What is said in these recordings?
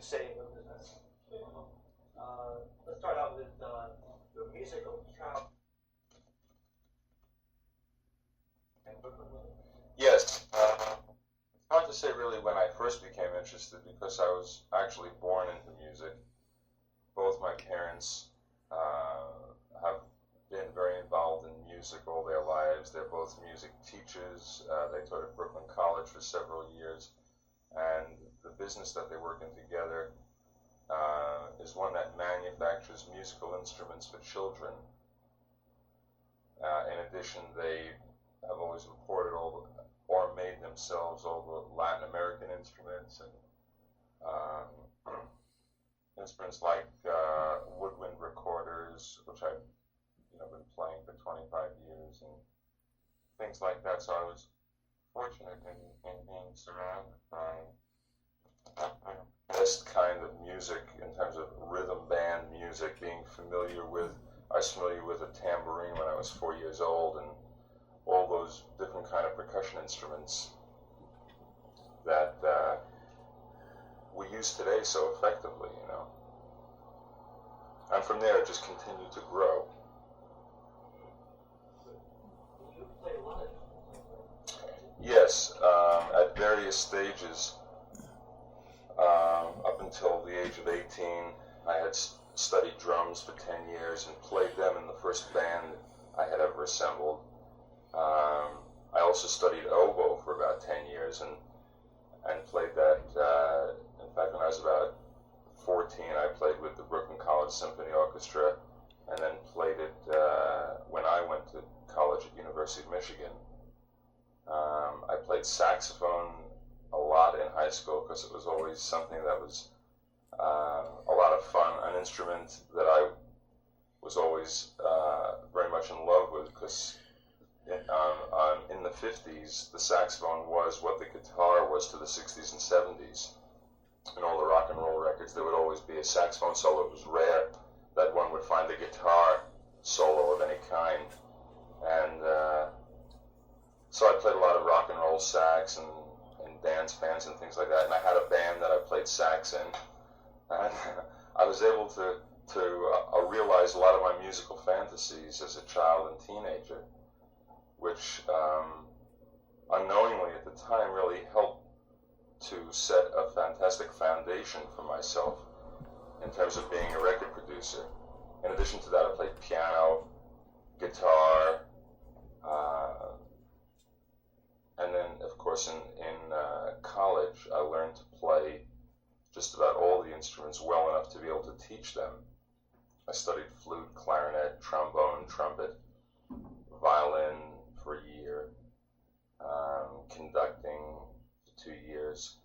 say about business. Let's start out with your musical travel. Yes. It's hard to say really when I first became interested because I was actually born into music. Both my parents have been very involved in music all their lives. They're both music teachers. They taught at Brooklyn College for several years. And the business that they work in together is one that manufactures musical instruments for children. In addition, they have always imported or made themselves all the Latin American instruments and instruments like woodwind recorders, which I've been playing for 25 years, and things like that. So I was fortunate in being surrounded by this kind of music in terms of rhythm band music, being familiar with. I was familiar with a tambourine when I was 4 years old, and all those different kind of percussion instruments that we use today so effectively, And from there, it just continued to grow. Yes, at various stages. Up until the age of 18, I had studied drums for 10 years and played them in the first band I had ever assembled. I also studied oboe for about 10 years and played that. In fact, when I was about 14, I played with the Brooklyn College Symphony Orchestra, and then played it when I went to college at University of Michigan. I played saxophone a lot in high school because it was always something that was a lot of fun, an instrument that I was always very much in love with, because in the 50s, the saxophone was what the guitar was to the 60s and 70s. In all the rock and roll records, there would always be a saxophone solo. It was rare that one would find a guitar solo of any kind. And so I played a lot of rock and roll sax and dance bands and things like that. And I had a band that I played sax in. And I was able to realize a lot of my musical fantasies as a child and teenager, which unknowingly at the time really helped to set a fantastic foundation for myself in terms of being a record producer. In addition to that, I played piano, guitar, and then, of course, in college, I learned to play just about all the instruments well enough to be able to teach them. I studied flute, clarinet, trombone, trumpet, violin for a year, conducting for 2 years.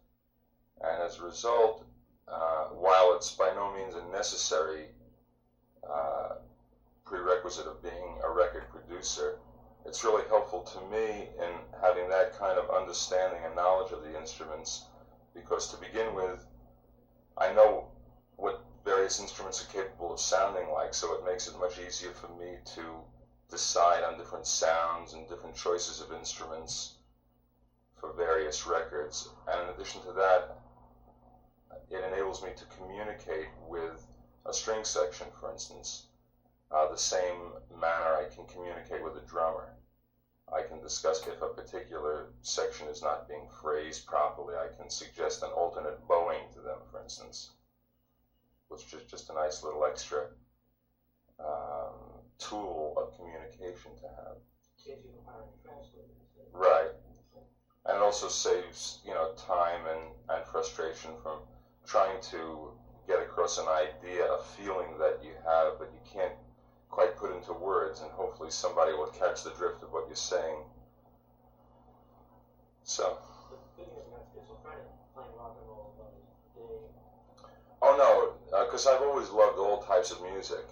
And as a result, while it's by no means a necessary prerequisite of being a record producer, it's really helpful to me in having that kind of understanding and knowledge of the instruments, because to begin with, I know what various instruments are capable of sounding like, so it makes it much easier for me to decide on different sounds and different choices of instruments for various records. And in addition to that, it enables me to communicate with a string section, for instance, the same manner I can communicate with a drummer. I can discuss if a particular section is not being phrased properly. I can suggest an alternate bowing to them, for instance, which is just a nice little extra tool of communication to have. Saves you from hiring a translator. Right. And it also saves, time and frustration from trying to get across an idea, a feeling that you have, but you can't quite put into words, and hopefully somebody will catch the drift of what you're saying. So. Oh no, because I've always loved all types of music.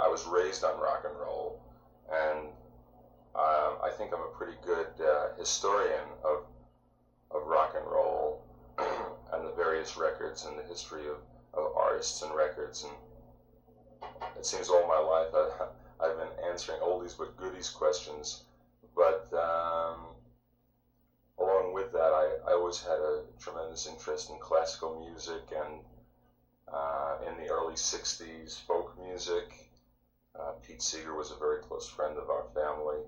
I was raised on rock and roll, and I think I'm a pretty good historian of rock and roll and the various records and the history of artists and records. And it seems all my life I've been answering oldies but goodies questions. But along with that, I always always had a tremendous interest in classical music and in the early 60s, folk music. Pete Seeger was a very close friend of our family.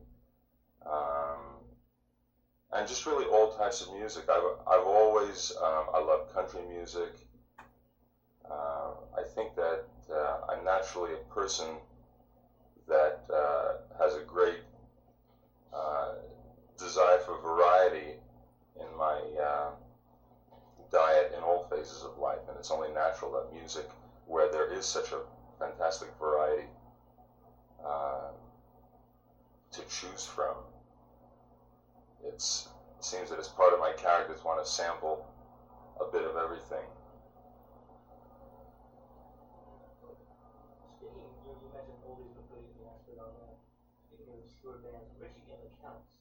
And just really all types of music. I've always, I love country music. I think that I'm naturally a person that has a great desire for variety in my diet in all phases of life, and it's only natural that music, where there is such a fantastic variety to choose from, it seems that it's part of my character to want to sample a bit of everything. Speaking, you mentioned oldies but goodies, you asked on that. Speaking of your band, Richie and the Counts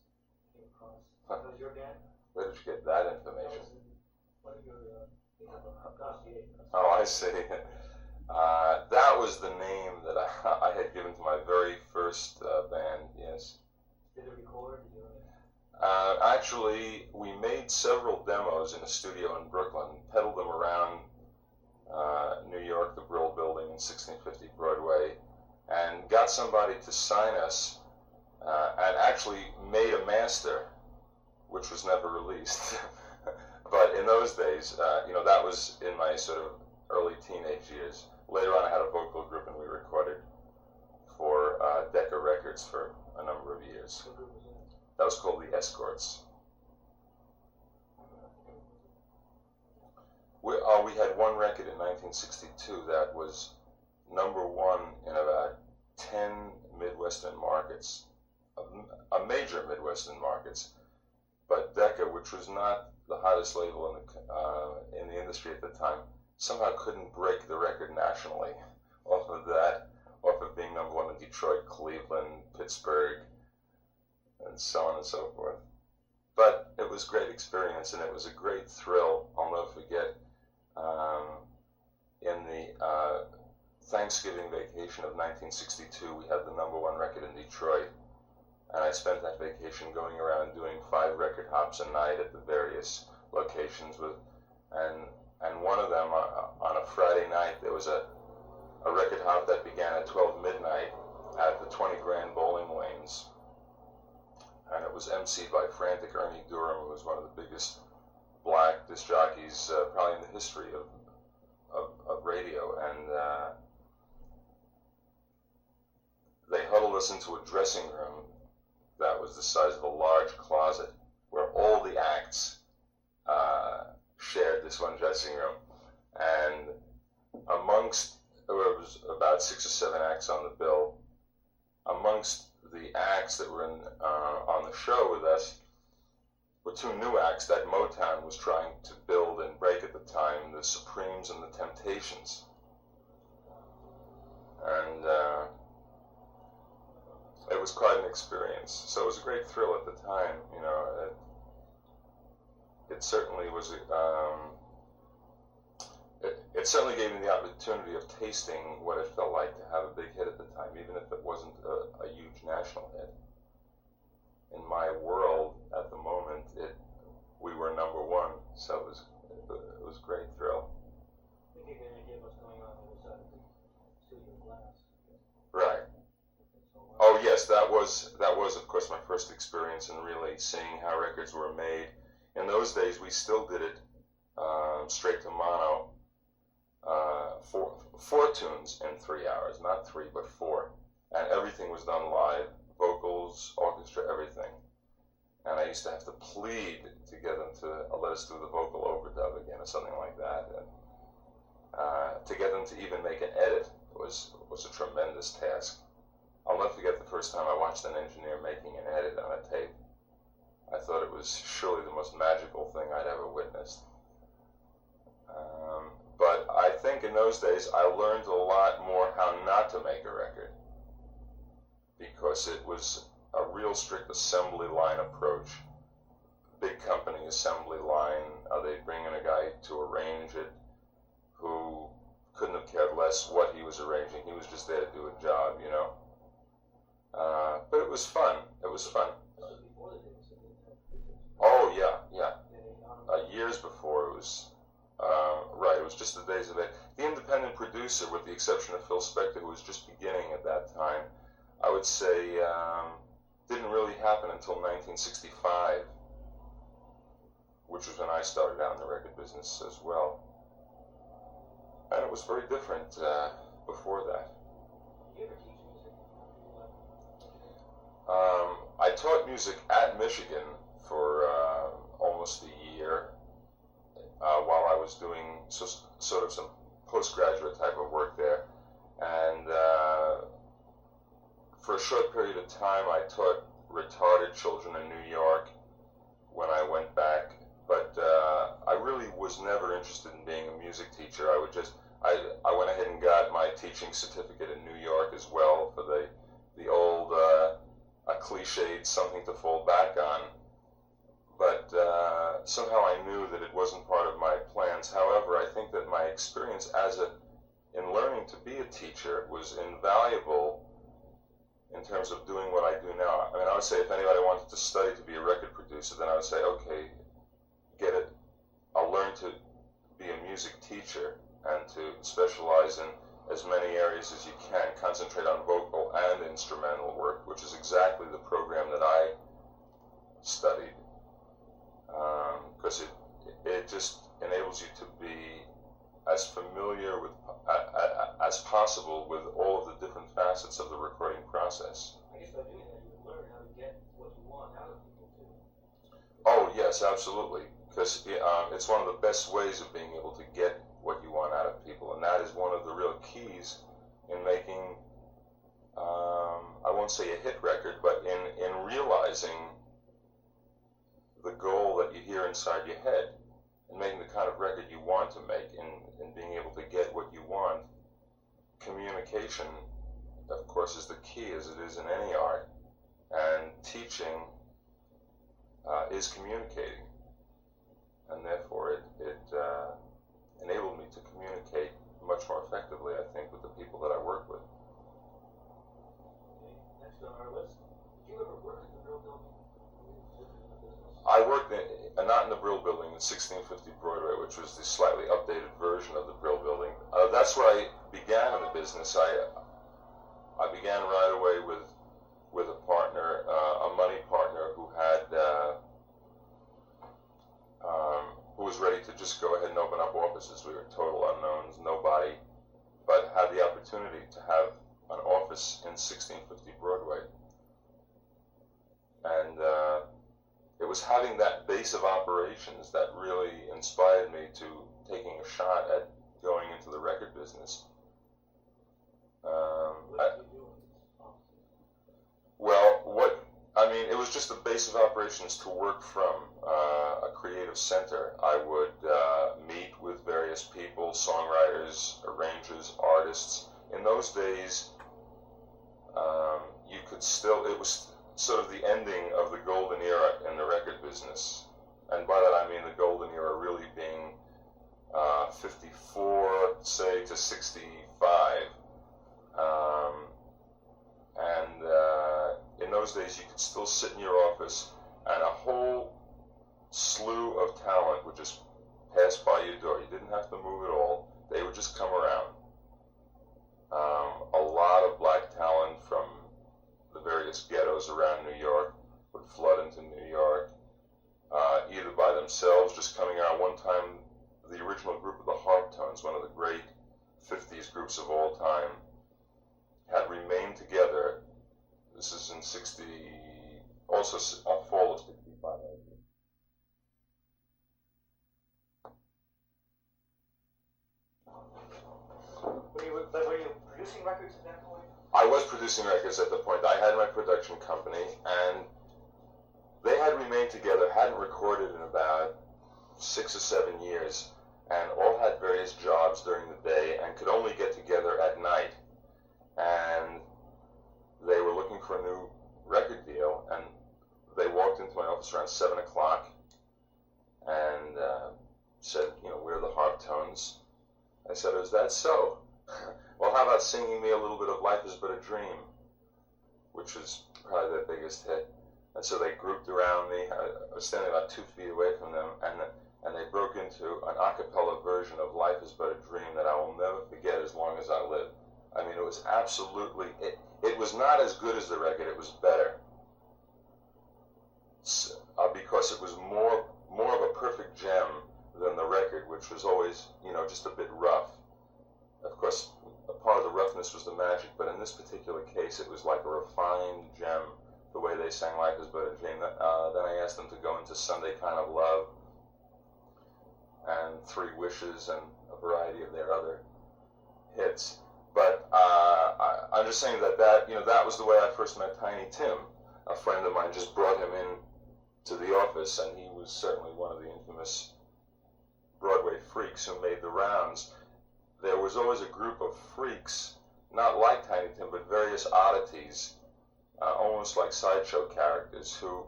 came across. That was your band? Where did you get that information? One of your, dossier. Oh, I see. That was the name that I had given to my very first band, yes. Did it record? Did you Actually, we made several demos in a studio in Brooklyn, pedaled them around New York, the Brill Building in 1650 Broadway, and got somebody to sign us, and actually made a master, which was never released. But in those days, that was in my sort of early teenage years. Later on, I had a vocal group, and we recorded for Decca Records for a number of years. what group was that? That was called the Escorts. We had one record in 1962 that was #1 in about 10 Midwestern markets, major Midwestern markets. But Decca, which was not the hottest label in the industry at the time, somehow couldn't break the record nationally off of being #1 in Detroit, Cleveland, Pittsburgh, and so on and so forth. But it was a great experience, and it was a great thrill. I'll never forget, in the Thanksgiving vacation of 1962, we had the #1 record in Detroit, and I spent that vacation going around doing 5 record hops a night at the various locations and one of them on a Friday night, there was a record hop that began at 12 midnight at the 20 Grand Bowling Lanes, and it was emceed by Frantic Ernie Durham, who was one of the biggest black disc jockeys probably in the history of radio, and they huddled us into a dressing room that was the size of a large closet, where all the acts shared this one dressing room. And there was about 6 or 7 acts on the bill. Amongst the acts that were on the show with us were 2 new acts that Motown was trying to build and break at the time, the Supremes and the Temptations. And it was quite an experience. So it was a great thrill at the time, It certainly was. It certainly gave me the opportunity of tasting what it felt like to have a big hit at the time, even if it wasn't a huge national hit. In my world at the moment, we were #1, so it was a great thrill. I think you get an idea of what's going on inside of the studio glass. Right. Oh yes, that was of course my first experience in really seeing how records were made. In those days, we still did it straight to mono, 4 tunes in 3 hours, not 3 but 4, and everything was done live, vocals, orchestra, everything. And I used to have to plead to get them to let us do the vocal overdub again or something like that, and to get them to even make an edit was a tremendous task. I'll never forget the first time I watched an engineer making an edit on a tape. I thought it was surely the most magical thing I'd ever witnessed. But I think in those days I learned a lot more how not to make a record, because it was a real strict assembly line approach. Big company assembly line. They'd bring in a guy to arrange it who couldn't have cared less what he was arranging. He was just there to do a job, But it was fun. It was fun. This was before the days of the Oh, yeah. just the days of it. The independent producer, with the exception of Phil Spector, who was just beginning at that time, I would say didn't really happen until 1965, which was when I started out in the record business as well. And it was very different before that. Did you ever teach music? I taught music at Michigan for almost a year while I was doing sort of some postgraduate type of work there. And for a short period of time, I taught retarded children in New York when I went back. But I really was never interested in being a music teacher. I went ahead and got my teaching certificate in New York as well for the old cliched something to fall back on. But somehow I knew that it wasn't part of my plans. However, I think that my experience in learning to be a teacher was invaluable in terms of doing what I do now. I mean, I would say if anybody wanted to study to be a record producer, then I would say, okay, get it. I'll learn to be a music teacher and to specialize in as many areas as you can, concentrate on vocal and instrumental work, which is exactly the program that I studied, because it just enables you to be as familiar with as possible with all of the different facets of the recording process. I guess by doing that, you would learn how to get what you want out of people too. Oh yes, absolutely, because it's one of the best ways of being able to get what you want out of people, and that is one of the real keys in making, I won't say a hit record, but in realizing the goal that you hear inside your head, and making the kind of record you want to make, and being able to get what you want. Communication, of course, is the key, as it is in any art, and teaching is communicating, and therefore it enabled me to communicate much more effectively, I think, with the people that I work with. Okay, next on our list, did you ever work in the Brill Building? I worked not in the Brill Building, in 1650 Broadway, which was the slightly updated version of the Brill Building. That's where I began in the business. I began right away with a partner, a money partner who had who was ready to just go ahead and open up offices. We were total unknowns, nobody, but had the opportunity to have an office in 1650 Broadway. And it was having that base of operations that really inspired me to taking a shot at going into the record business. It was just a base of operations to work from a creative center. I would meet with various people, songwriters, arrangers, artists. In those days, it was sort of the ending of the golden era in the record business. And by that I mean the golden era really being 54, say, to 65. In those days, you could still sit in your office, and a whole slew of talent would just pass by your door. You didn't have to move at all. They would just come around. A lot of black talent from the various ghettos around New York would flood into New York, either by themselves, just coming around. One time, the original group of the Harptones, one of the great 50s groups of all time, had remained together. This is in fall of 65. Were you producing records at that point? I was producing records at the point. I had my production company, and they had remained together, hadn't recorded in about 6 or 7 years, and all had various jobs during the day and could only get together at night. And they were looking for a new record deal, and they walked into my office around 7 o'clock and said, we're the Harptones. I said, is that so? Well, how about singing me a little bit of Life Is But a Dream, which was probably their biggest hit. And so they grouped around me. I was standing about 2 feet away from them, and they broke into an a cappella version of Life is But a Dream that I will never forget as long as I live. I mean, it was absolutely, it was not as good as the record, it was better. Because it was more of a perfect gem than the record, which was always, just a bit rough. Of course, a part of the roughness was the magic, but in this particular case, it was like a refined gem, the way they sang Life is But a Dream. Then I asked them to go into Sunday Kind of Love and Three Wishes and a variety of their other hits. But I'm just saying that was the way I first met Tiny Tim. A friend of mine just brought him in to the office, and he was certainly one of the infamous Broadway freaks who made the rounds. There was always a group of freaks, not like Tiny Tim, but various oddities, almost like sideshow characters, who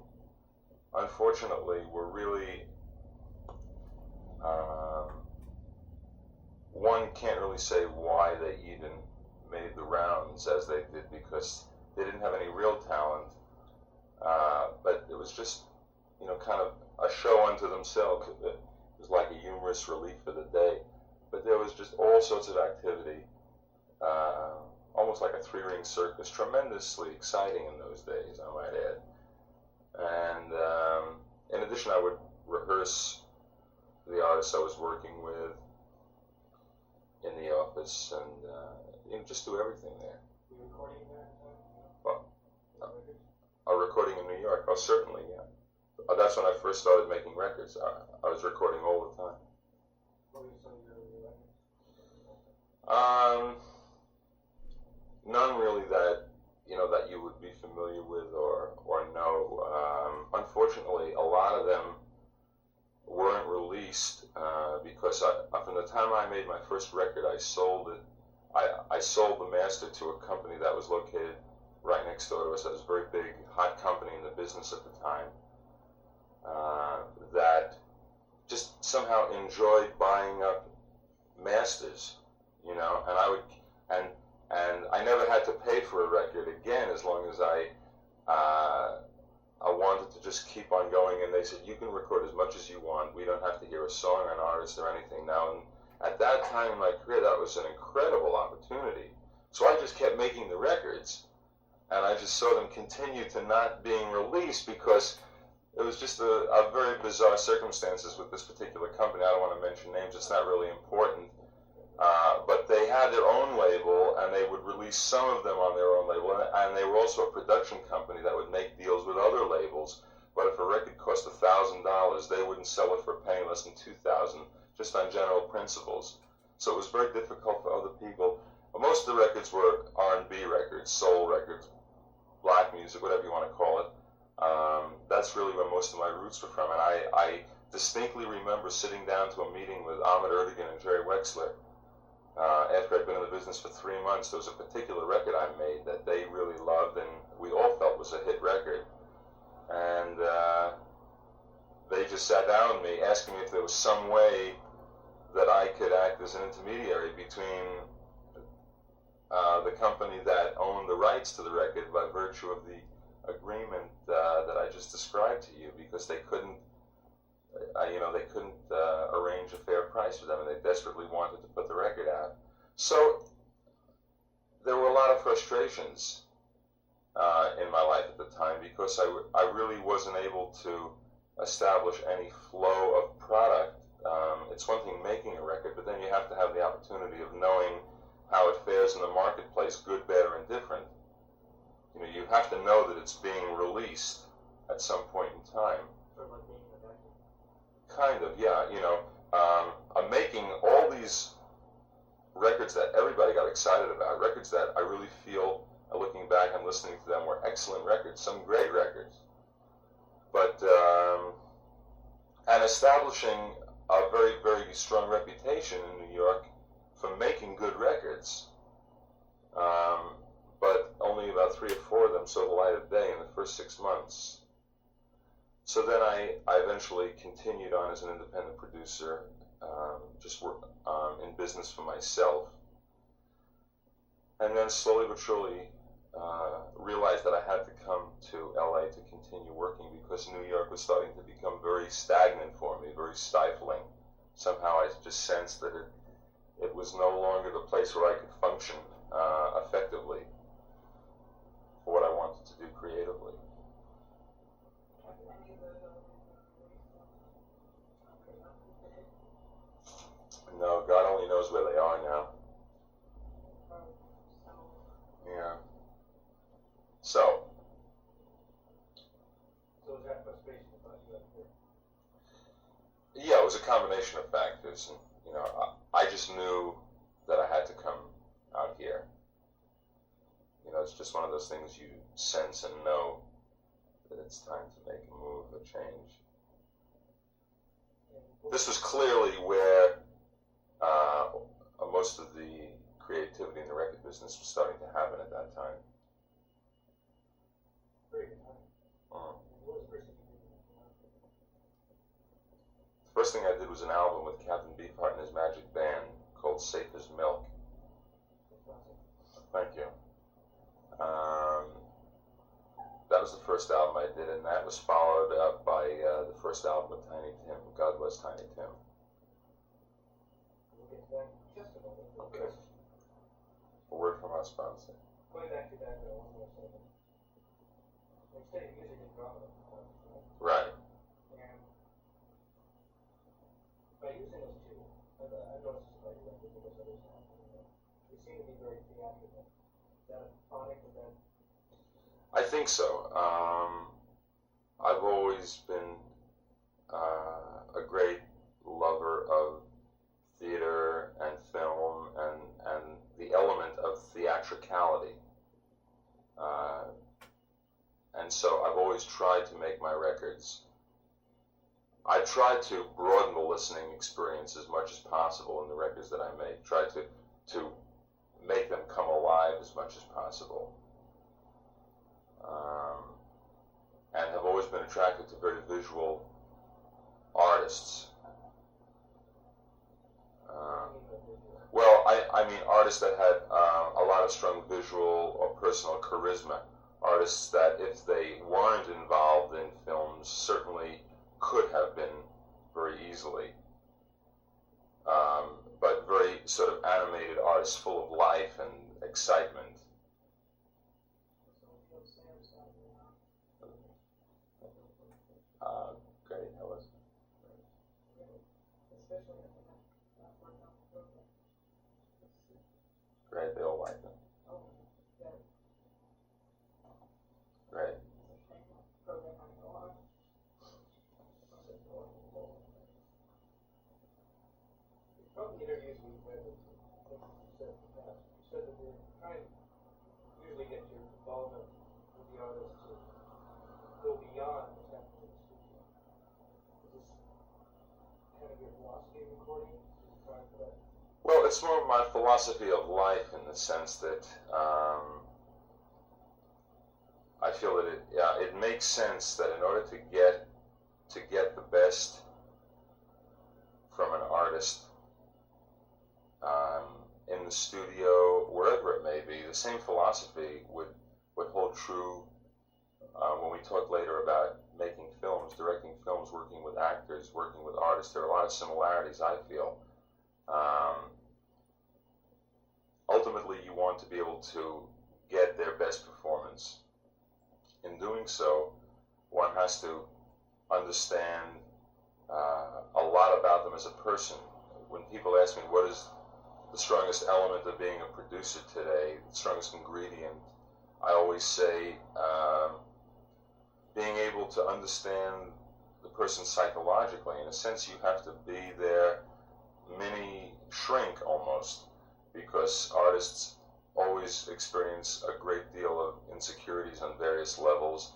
unfortunately were really, one can't really say why they even made the rounds as they did, because they didn't have any real talent, but it was just, kind of a show unto themselves. It was like a humorous relief for the day. But there was just all sorts of activity, almost like a three-ring circus, tremendously exciting in those days, I might add. And in addition, I would rehearse the artists I was working with in the office, and just do everything there. Were you recording there? Well, a recording in New York? Oh, certainly, yeah. That's when I first started making records. I was recording all the time. What were some of your early records? None really that that you would be familiar with or know. Unfortunately, a lot of them weren't released because from the time I made my first record, I sold it. I sold the master to a company that was located right next door to us. It was a very big, hot company in the business at the time. That just somehow enjoyed buying up masters, and I never had to pay for a record again as long as I wanted to just keep on going. And they said, you can record as much as you want. We don't have to hear a song or an artist or anything now. And at that time in my career, that was an incredible opportunity. So I just kept making the records, and I just saw them continue to not being released because it was just a very bizarre circumstances with this particular company. I don't want to mention names, it's not really important. But they had their own label, and they would release some of them on their own label. And they were also a production company that would make deals with other labels. But if a record cost $1,000, they wouldn't sell it for a penny less than $2,000, just on general principles. So it was very difficult for other people. Most of the records were R&B records, soul records, black music, whatever you want to call it. That's really where most of my roots were from. And I distinctly remember sitting down to a meeting with Ahmet Ertegun and Jerry Wexler. After I'd been in the business for 3 months, there was a particular record I made that they really loved and we all felt was a hit record. And they just sat down with me asking me if there was some way that I could act as an intermediary between the company that owned the rights to the record by virtue of the agreement that I just described to you, because they couldn't arrange a fair price for them, and they desperately wanted to put the record out. So there were a lot of frustrations in my life at the time, because I really wasn't able to establish any flow of product. It's one thing making a record, but then you have to have the opportunity of knowing how it fares in the marketplace, good, bad, or indifferent. You have to know that it's being released at some point in time. Sort of like being in the back. Kind of, yeah. I'm making all these records that everybody got excited about, records that I really feel, looking back and listening to them, were excellent records, some great records. But, and establishing a very, very strong reputation in New York for making good records. But only about 3 or 4 of them saw the light of day in the first 6 months. So then I eventually continued on as an independent producer, just work in business for myself. And then slowly but surely realized that I had to come to LA to continue working, because New York was starting to become very stagnant for me, very very stifling. Somehow I just sensed that it was no longer the place where I could function effectively for what I wanted to do creatively. No, God only knows where they are now. Yeah. So is that frustration about you up here? yeah, it was a combination of factors, and I just knew that I had to come out here. It's just one of those things you sense and know that it's time to make a move, a change. This was clearly where most of the creativity in the record business was starting to happen at that time. Very good time. Mm. What was the first thing you did? The first thing I did was an album with Captain Beefheart and his magic band called Safe as Milk. Thank you. That was the first album I did, and that was followed up by the first album with Tiny Tim, God Bless Tiny Tim. We'll get to that in just a moment. Okay. A word from our sponsor. Going back to that, one more second. Like studying music and drama, Right. and by using those two, I've noticed this about your records because others have, they seem to be very theatrical. Is that a chronic event? I think so. I've always been a great lover of theater and film and the element of theatricality. And so I've always tried to make my records. I tried to broaden the listening experience as much as possible in the records that I make. Try to make them come alive as much as possible. And have always been attracted to very visual artists. Well, I mean artists that had a lot of strong visual or personal charisma. Artists that, if they weren't involved in films, certainly could have been very easily. But very sort of animated artists full of life and excitement. Great, how was it? Great, they all like them. Great. From the interviews we've read, you said that you're trying to usually get your involvement with the artist to go beyond what's happening in the studio. Is this kind of your philosophy of recording? Is it trying for that? Well, it's more of my philosophy of life in the sense that I feel that it makes sense that in order to get the best from an artist in the studio, wherever it may be, the same philosophy would hold true when we talk later about making films, directing films, working with actors, working with artists. There are a lot of similarities, I feel. Ultimately, you want to be able to get their best performance. In doing so, one has to understand a lot about them as a person. When people ask me what is the strongest element of being a producer today, the strongest ingredient, I always say being able to understand the person psychologically. In a sense, you have to be their mini shrink almost, because artists always experience a great deal of insecurities on various levels.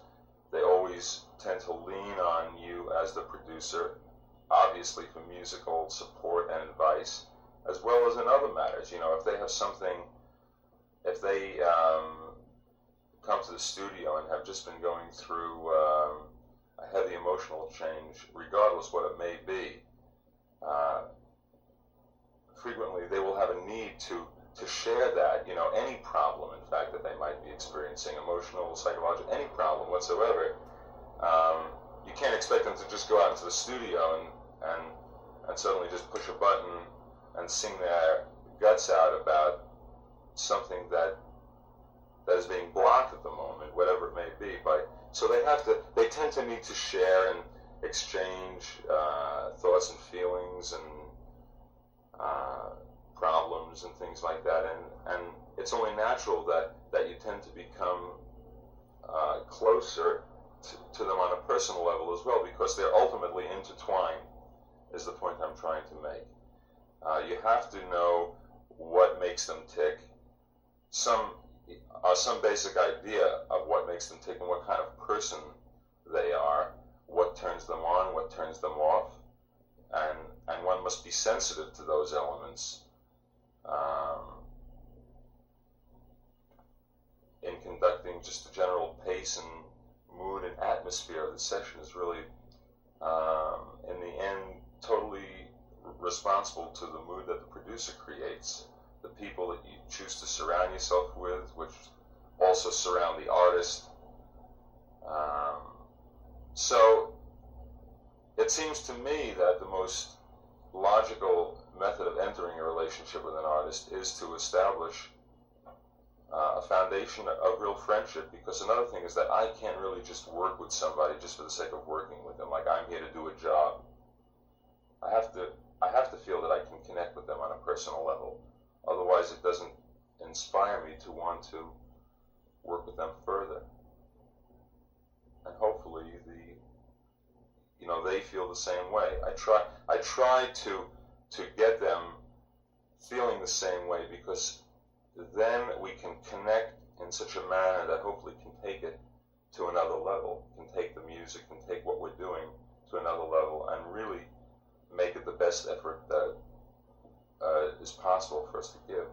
They always tend to lean on you as the producer, obviously for musical support and advice, as well as in other matters. If they have something, if they come to the studio and have just been going through a heavy emotional change, regardless what it may be, frequently they will have a need to share that, any problem, in fact, that they might be experiencing, emotional, psychological, any problem whatsoever. You can't expect them to just go out into the studio and suddenly just push a button and sing their guts out about something that is being blocked at the moment, whatever it may be. So they tend to need to share and exchange thoughts and feelings and problems and things like that, and it's only natural that you tend to become closer to them on a personal level as well, because they're ultimately intertwined, is the point I'm trying to make. You have to know what makes them tick, some basic idea of what makes them tick and what kind of person they are, what turns them on, what turns them off, and one must be sensitive to those elements in conducting just the general pace and mood and atmosphere of the session is really, in the end, totally responsible to the mood that the producer creates, the people that you choose to surround yourself with, which also surround the artist. So it seems to me that the most logical method of entering a relationship with an artist is to establish a foundation of real friendship, because another thing is that I can't really just work with somebody just for the sake of working with them, like I'm here to do a job. I have to feel that I can connect with them on a personal level. Otherwise, it doesn't inspire me to want to work with them further. And hopefully, they feel the same way. I try to get them feeling the same way, because then we can connect in such a manner that hopefully can take it to another level, can take the music, can take what we're doing to another level, and really make it the best effort that is possible for us to give.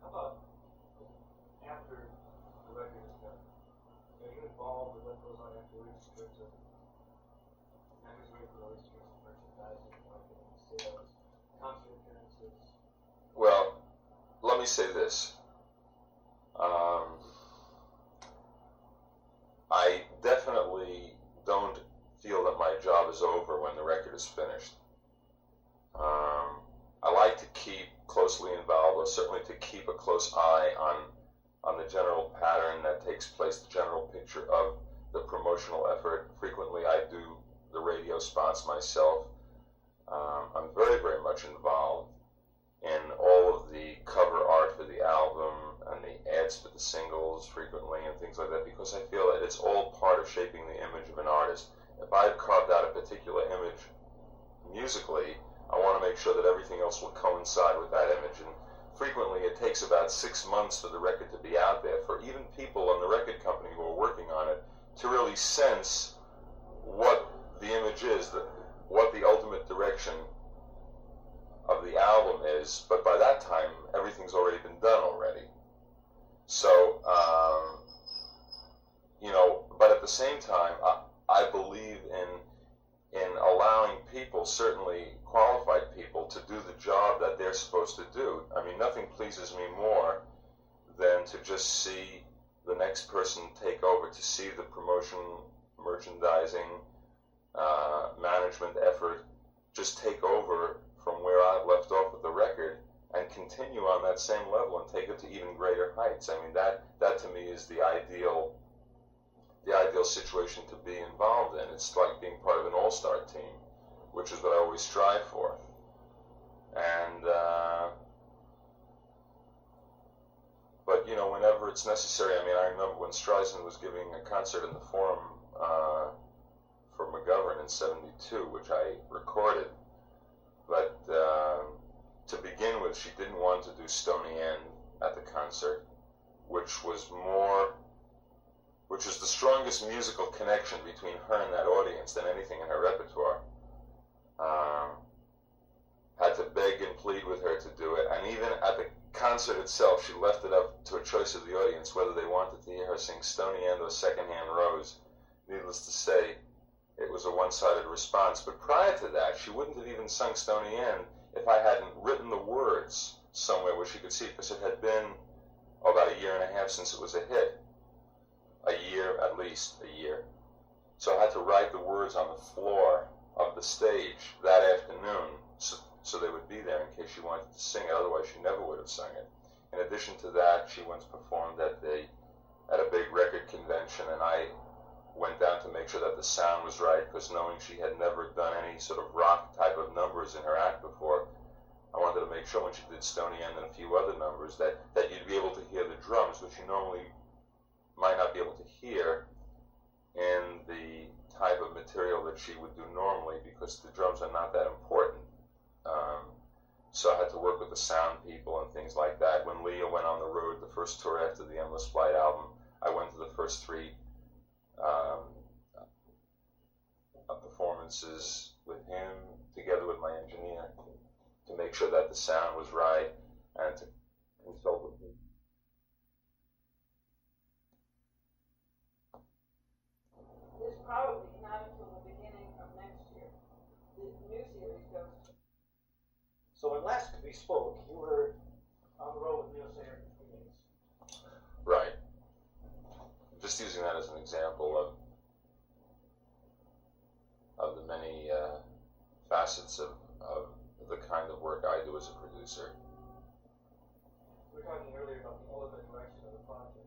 How about after the record is done? Are you involved with what goes on afterwards in terms of management, releases, merchandising, marketing, sales, concert appearances? Well, let me say this. I definitely don't feel that my job is over when the record is finished. I like to keep closely involved, or certainly to keep a close eye on the general pattern that takes place, the general picture of the promotional effort. Frequently I do the radio spots myself. I'm very, very much involved in all of the cover art for the album and the ads for the singles frequently and things like that, because I feel that it's all part of shaping the image of an artist. If I've carved out a particular image musically, I want to make sure that everything else will coincide with that image. And frequently it takes about 6 months for the record to be out there, for even people on the record company who are working on it to really sense what the image is, what the ultimate direction of the album is. But by that time, everything's already been done already. So, but at the same time, I believe in allowing people, certainly qualified people, to do the job that they're supposed to do. I mean, nothing pleases me more than to just see the next person take over, to see the promotion, merchandising, management effort just take over from where I've left off with the record and continue on that same level and take it to even greater heights. I mean, that to me is the ideal situation to be involved in. It's like being part of an all-star team, which is what I always strive for. And but whenever it's necessary. I mean, I remember when Streisand was giving a concert in the Forum for McGovern in '72, which I recorded. But to begin with, she didn't want to do Stony End at the concert, which was the strongest musical connection between her and that audience than anything in her repertoire. Had to beg and plead with her to do it, and even at the concert itself, she left it up to a choice of the audience whether they wanted to hear her sing Stony End or Secondhand Rose. Needless to say, it was a one-sided response. But prior to that, she wouldn't have even sung Stony End if I hadn't written the words somewhere where she could see it, because it had been about a year and a half since it was a hit. A year, at least a year. So I had to write the words on the floor of the stage that afternoon, so they would be there in case she wanted to sing it. Otherwise, she never would have sung it. In addition to that, she once performed at a big record convention, and I went down to make sure that the sound was right, because knowing she had never done any sort of rock type of numbers in her act before, I wanted to make sure when she did Stony End and a few other numbers that you'd be able to hear the drums, which you normally might not be able to hear in the type of material that she would do normally, because the drums are not that important. So I had to work with the sound people and things like that. When Leah went on the road, the first tour after the Endless Flight album, I went to the first three performances with him, together with my engineer, to make sure that the sound was right, and to consult with him. It's probably not until the beginning of next year. The new series goes. So when last we spoke, you were on the road with Neil Sayer for 3 days. Right. Just using that as an example of the many facets of the kind of work I do as a producer. We were talking earlier about the ultimate direction of the project.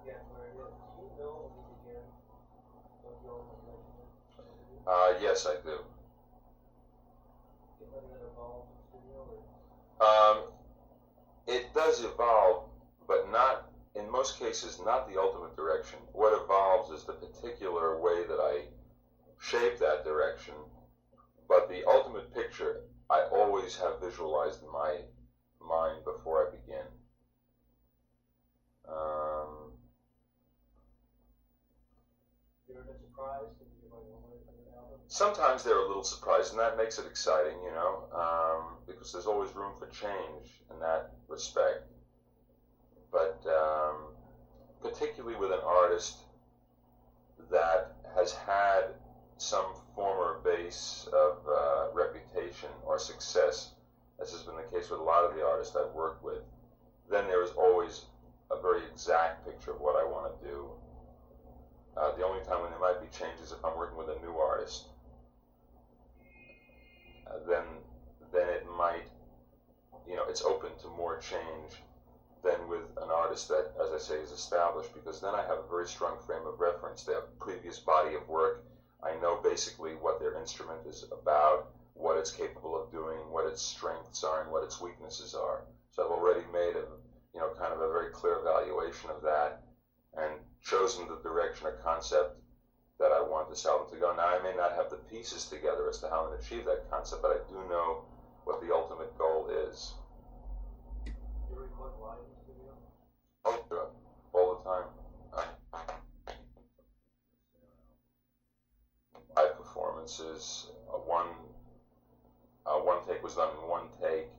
Yeah, where it is. Do you know when you began what the ultimate direction is? Yes, I do. Get letting it evolve in studio, or? It does evolve, but not, in most cases, not the ultimate direction. What evolves is the particular way that I shape that direction, but the ultimate picture I always have visualized in my mind before I begin. You ever been surprised that you're going one way from an album? Sometimes they're a little surprised, and that makes it exciting, because there's always room for change in that respect. But particularly with an artist that has had some former base of reputation or success, as has been the case with a lot of the artists I've worked with, then there is always a very exact picture of what I want to do. The only time when there might be changes if I'm working with a new artist. Then it might, it's open to more change than with an artist that, as I say, is established, because then I have a very strong frame of reference. They have a previous body of work. I know basically what their instrument is about, what it's capable of doing, what its strengths are, and what its weaknesses are. So I've already made kind of a very clear evaluation of that, and chosen the direction or concept that I want this album to go. Now, I may not have the pieces together as to how I'm going to achieve that concept, but I do know what the ultimate goal is. You record live in the studio? Oh, sure. All the time. Live performances. One take was done in one take.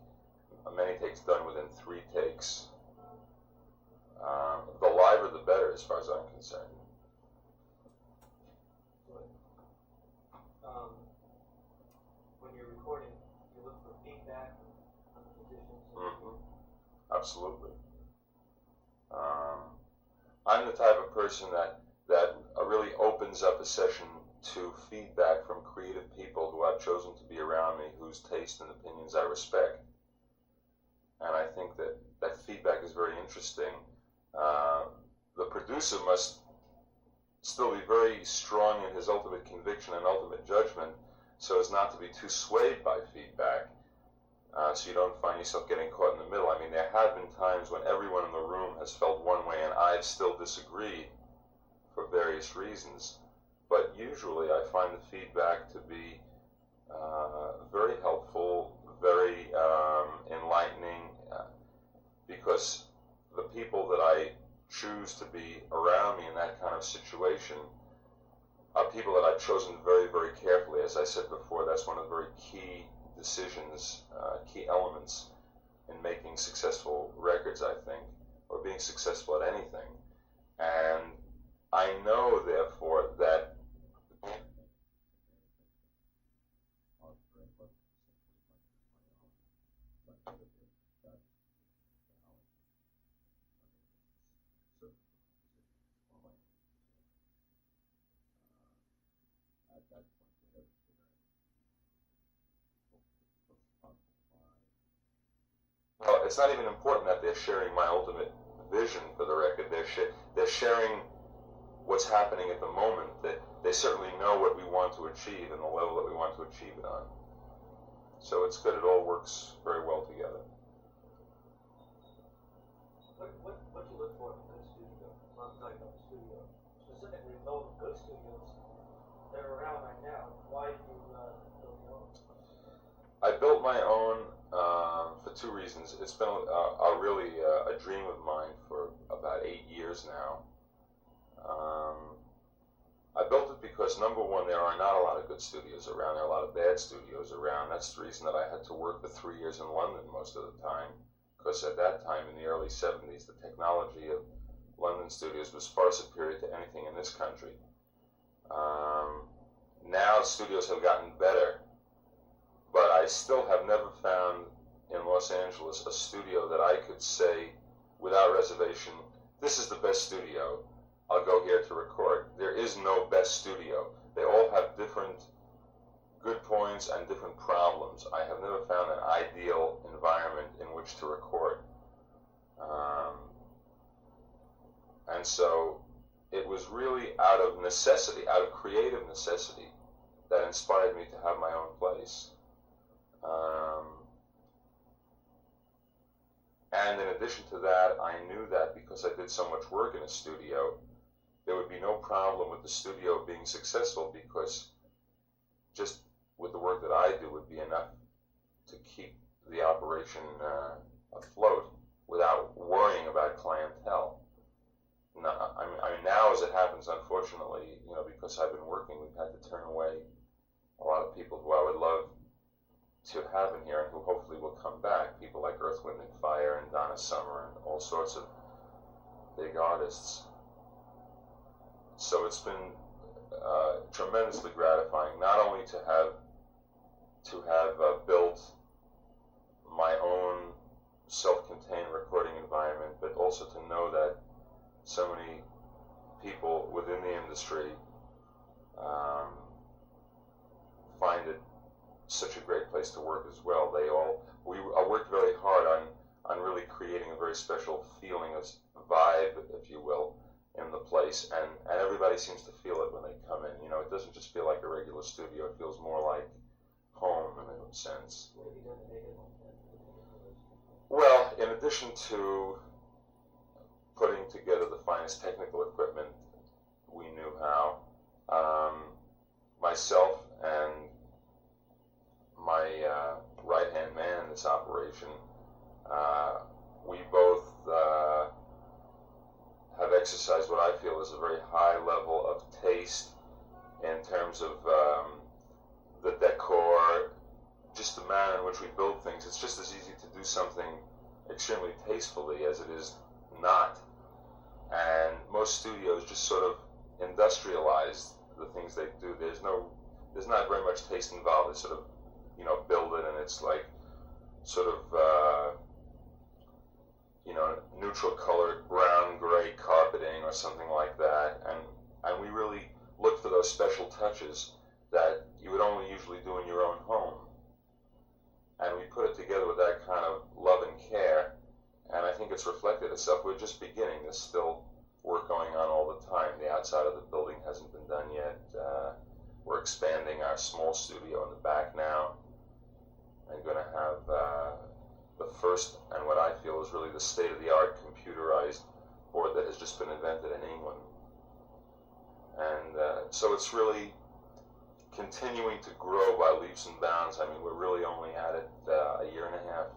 Many takes done within 3 takes. The liver the better, as far as I'm concerned. When you're recording, you look for feedback from the musicians. Mm-hmm. Absolutely. I'm the type of person that really opens up a session to feedback from creative people who I've chosen to be around me, whose taste and opinions I respect. And I think that feedback is very interesting. The producer must still be very strong in his ultimate conviction and ultimate judgment, so as not to be too swayed by feedback, so you don't find yourself getting caught in the middle. I mean, there have been times when everyone in the room has felt one way and I've still disagreed for various reasons, but usually I find the feedback to be very helpful, very enlightening, because the people that I choose to be around me in that kind of situation are people that I've chosen very, very carefully. As I said before, that's one of the very key decisions, key elements in making successful records, I think, or being successful at anything. And I know, therefore, that Well, it's not even important that they're sharing my ultimate vision for the record. They're sharing what's happening at the moment. They certainly know what we want to achieve and the level that we want to achieve it on. So it's good. It all works very well together. What do you look for in a good studio? Well, I'm talking about the studio. Specifically, those good studios that are around right now. Why do you build your own? I built my own for two reasons. It's been really a dream of mine for about 8 years now. I built it because, number one, there are not a lot of good studios around. There are a lot of bad studios around. That's the reason that I had to work for 3 years in London most of the time, because at that time, in the early 70s, the technology of London studios was far superior to anything in this country. Now studios have gotten better, but I still have never found in Los Angeles a studio that I could say without reservation, this is the best studio. I'll go here to record. There is no best studio. They all have different good points and different problems. I have never found an ideal environment in which to record. And so it was really out of necessity, out of creative necessity, that inspired me to have my own place. And in addition to that, I knew that because I did so much work in a studio, there would be no problem with the studio being successful, because just with the work that I do would be enough to keep the operation afloat without worrying about clientele. I mean, now as it happens, unfortunately, because I've been working, we've had to turn away a lot of people who I would love to have in here and who hopefully will come back. People like Earth, Wind and Fire and Donna Summer and all sorts of big artists. So it's been tremendously gratifying, not only to have built my own self-contained recording environment, but also to know that so many people within the industry find it such a great place to work as well. I worked very hard on really creating a very special feeling, a vibe, if you will, in the place, and everybody seems to feel it when they come in. It doesn't just feel like a regular studio, it feels more like home in a sense. Well, in addition to putting together the finest technical equipment we knew how, myself and my right-hand man in this operation, we both have exercised what I feel is a very high level of taste in terms of the decor, just the manner in which we build things. It's just as easy to do something extremely tastefully as it is not. And most studios just sort of industrialize the things they do. There's not very much taste involved. They sort of, build it, and it's like sort of, neutral colored brown gray carpeting or something like that. And we really look for those special touches that you would only usually do in your own home. And we put it together with that kind of love and care. And I think it's reflected itself. We're just beginning. There's still work going on all the time. The outside of the building hasn't been done yet. We're expanding our small studio in the back now. I'm going to have the first, and what I feel is really the state-of-the-art computerized board that has just been invented in England. And so it's really continuing to grow by leaps and bounds. I mean, we're really only at it a year and a half.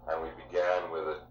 And we began with it.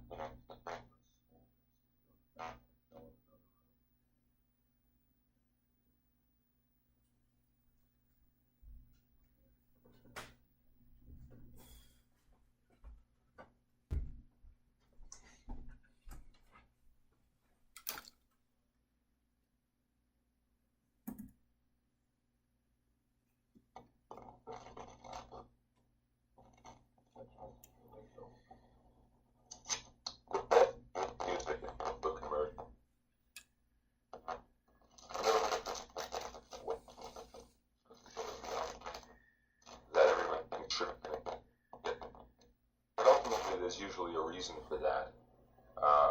usually a reason for that,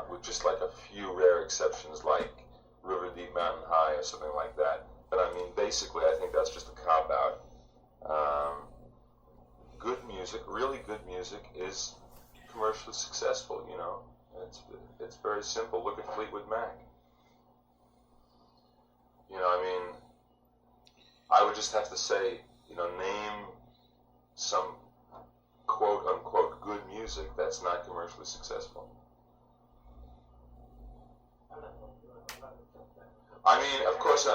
with just like a few rare exceptions like River Deep Mountain High or something like that. But I mean, basically, I think that's just a cop-out. Good music, really good music, is commercially successful, you know. It's very simple. Look at Fleetwood Mac. You know, I mean, I would just have to say, you know, name some quote-unquote good music that's not commercially successful. I mean, of course,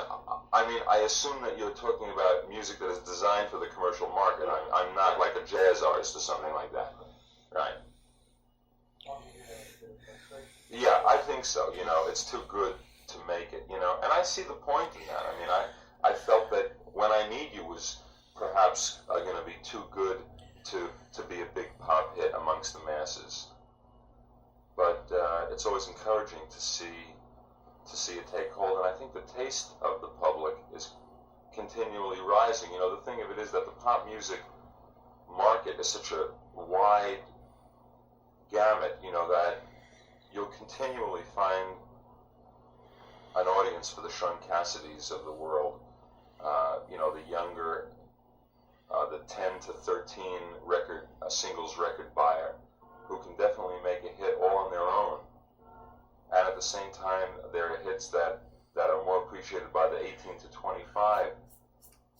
I assume that you're talking about music that is designed for the commercial market. I'm not like a jazz artist or something like that. Right. Yeah, I think so. You know, it's too good to make it, you know. And I see the point in that. I mean, I felt that When I Need You was perhaps going to be too good to be a big pop hit amongst the masses. But it's always encouraging to see it take hold, and I think the taste of the public is continually rising. You know, the thing of it is that the pop music market is such a wide gamut, you know, that you'll continually find an audience for the Sean Cassidys of the world, you know, the younger, the 10 to 13 singles record buyer, who can definitely make a hit all on their own. And at the same time, there are hits that are more appreciated by the 18 to 25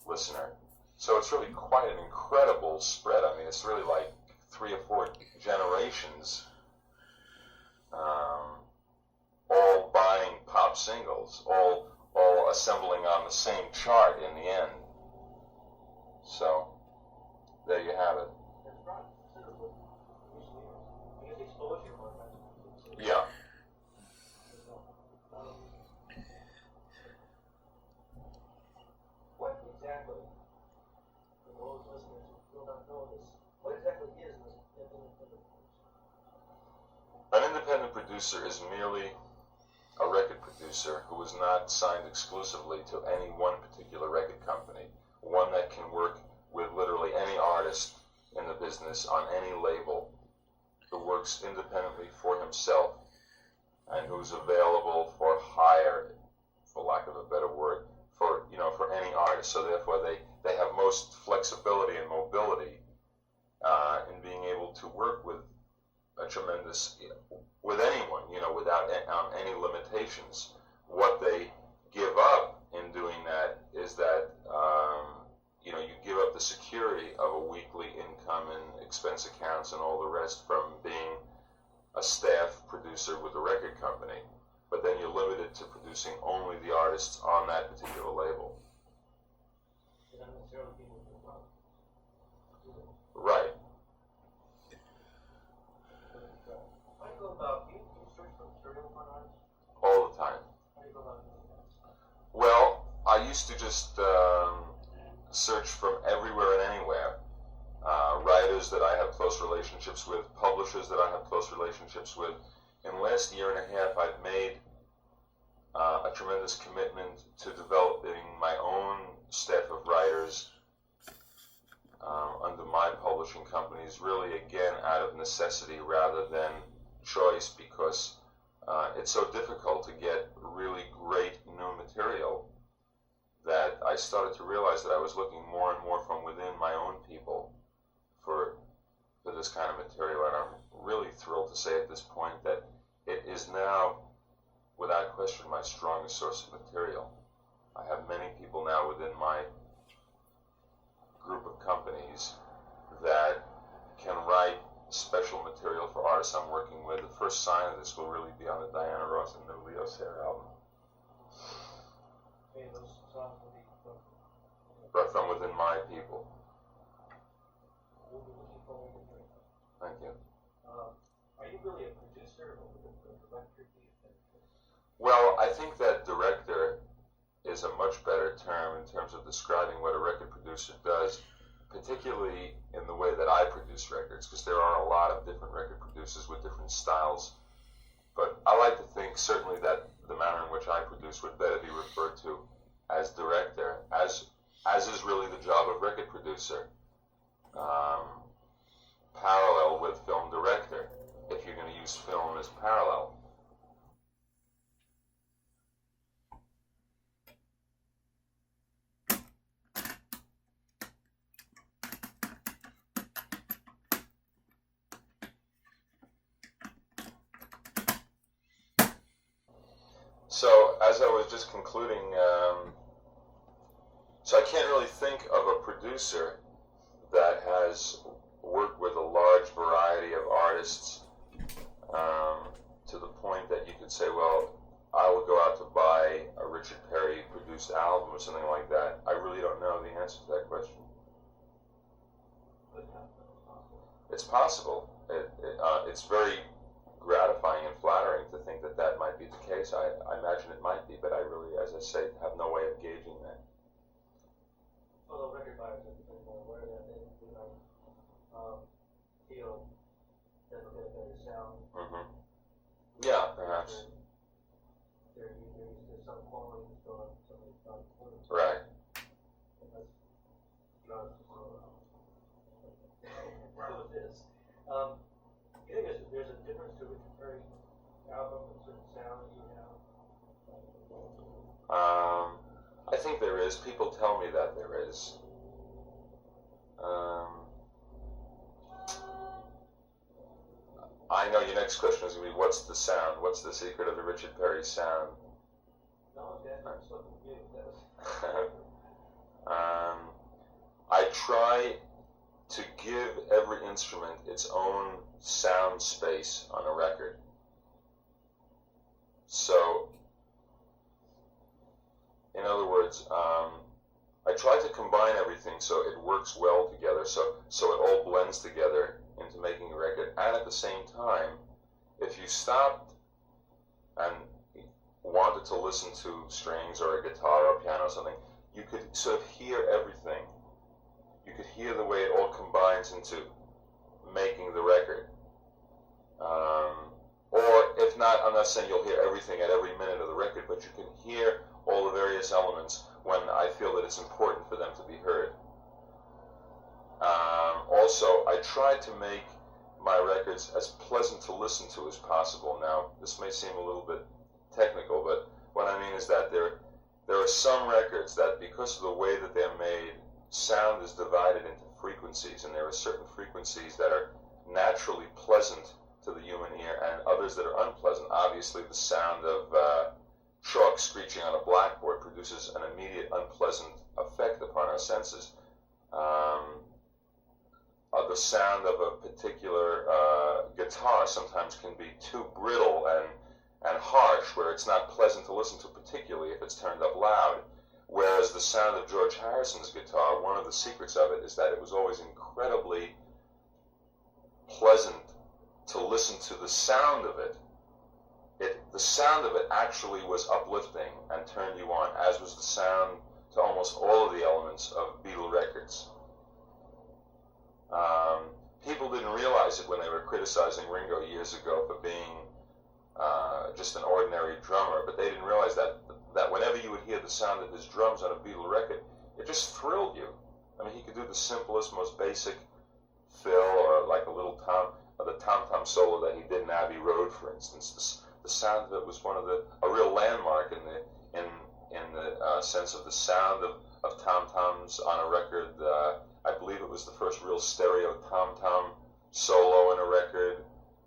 listener. So it's really quite an incredible spread. I mean, it's really like 3 or 4 generations, all buying pop singles, all assembling on the same chart in the end. So there you have it. Yeah. What exactly, for those listeners who do not know this, what exactly is an independent producer? An independent producer is merely a record producer who is not signed exclusively to any one particular record company, one that can work with literally any artist in the business on any label, who works independently for himself and who's available for hire, for lack of a better word, for any artist. So therefore they have most flexibility and mobility in being able to work with a tremendous, with anyone, you know, without any limitations. What they give up in doing that is that you know, you give up the security of a weekly income and expense accounts and all the rest from being a staff producer with a record company, but then you're limited to producing only the artists on that particular label. Right. How do you go about, do you search for material for an artist? All the time. How do you go about doing that? Well, I used to just search from everywhere and anywhere. Writers that I have close relationships with, publishers that I have close relationships with. In the last year and a half, I've made a tremendous commitment to developing my own staff of writers under my publishing companies, really again out of necessity rather than choice, because it's so difficult to get really great new material that I started to realize that I was looking more and more from within my own people for this kind of material. And I'm really thrilled to say at this point that it is now, without question, my strongest source of material. I have many people now within my group of companies that can write special material for artists I'm working with. The first sign of this will really be on the Diana Ross and the Leo Sayer album. Okay, those songs will be But from within my people. we'll be looking forward to hearing them. Thank you. Are you really a producer or a director? Do you think? Well, I think that director is a much better term in terms of describing what a record producer does, particularly in the way that I produce records, because there are a lot of different record producers with different styles. But I like to think certainly that the manner in which I produce would better be referred to as director, as is really the job of record producer, parallel with film director. if you're going to use film as parallel. So, as I was just concluding, so I can't really think of a producer that has worked with a large variety of artists to the point that you could say, well, I would go out to buy a Richard Perry produced album or something like that. I really don't know the answer to that question. It's possible. It's very gratifying and flattering to think that that might be the case. I imagine it might be, but I really, as I say, have no way of gauging that. Although record buyers have been more aware that they might feel that they'll get a better sound. Mm-hmm. Yeah, perhaps. They're used to some quality that's going on somebody's body. Right. And that's drugs to slow down. With this. You think there's a difference to Richard Perry album and certain sound you have? I think there is. People tell me that there is. I know your next question is going to be, what's the sound? What's the secret of the Richard Perry sound? No, that's something you I try to give every instrument its own sound space on a record. So, in other words, I try to combine everything so it works well together, so it all blends together into making a record. And at the same time, if you stopped and wanted to listen to strings or a guitar or piano or something, you could sort of hear everything. You could hear the way it all combines into making the record. Or if not, I'm not saying you'll hear everything at every minute of the record, but you can hear all the various elements when I feel that it's important for them to be heard. Also, I try to make my records as pleasant to listen to as possible. Now, this may seem a little bit technical, but what I mean is that there are some records that, because of the way that they're made, sound is divided into frequencies, and there are certain frequencies that are naturally pleasant to the human ear and others that are unpleasant. Obviously, the sound of chalk screeching on a blackboard produces an immediate unpleasant effect upon our senses. The sound of a particular guitar sometimes can be too brittle and harsh, where it's not pleasant to listen to, particularly if it's turned up loud. Whereas the sound of George Harrison's guitar, one of the secrets of it is that it was always incredibly pleasant to listen to the sound of it. The sound of it actually was uplifting and turned you on, as was the sound to almost all of the elements of Beatle records. People didn't realize it when they were criticizing Ringo years ago for being just an ordinary drummer, but they didn't realize that whenever you would hear the sound of his drums on a Beatle record, it just thrilled you. I mean, he could do the simplest, most basic fill, or like a little the tom-tom solo that he did in Abbey Road, for instance. The sound of it was a real landmark in the sense of the sound of tom-toms on a record. I believe it was the first real stereo tom-tom solo in a record.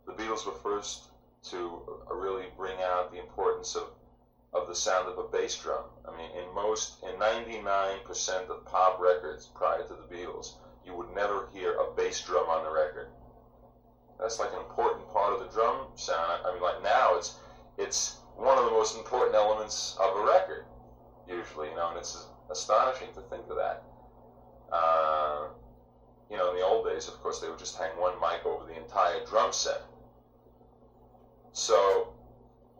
The Beatles were first to really bring out the importance of the sound of a bass drum. I mean, in 99% of pop records prior to the Beatles, you would never hear a bass drum on the record. That's like an important part of the drum sound. I mean, like now, it's one of the most important elements of a record, usually, and it's astonishing to think of that. In the old days, of course, they would just hang one mic over the entire drum set. So,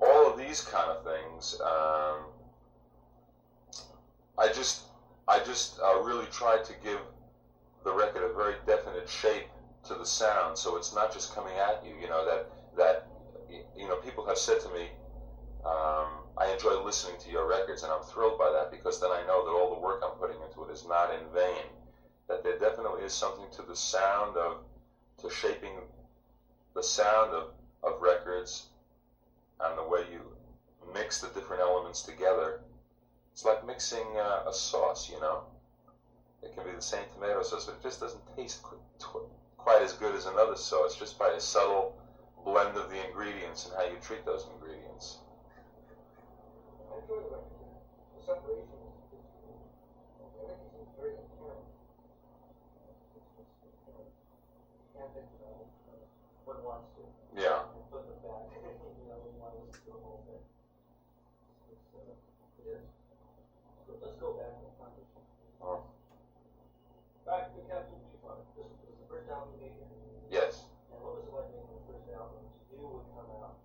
all of these kind of things, I just really tried to give the record a very definite shape to the sound, so it's not just coming at you. That people have said to me, I enjoy listening to your records, and I'm thrilled by that, because then I know that all the work I'm putting into it is not in vain. That there definitely is something to the sound to shaping the sound of records and the way you mix the different elements together. It's like mixing a sauce, you know. It can be the same tomato sauce, but it just doesn't taste quite as good as another sauce, just by a subtle blend of the ingredients and how you treat those ingredients. I enjoy the record. The separation is everything seems very apparent. You can't think about it. One wants to. Yeah. And put them back. You know, when you want to listen to the whole thing. It is. So let's go back to foundation. Oh. Back to Captain Beefheart. This was the first album you made here. Yes. And what was it like making the first album? You would come out.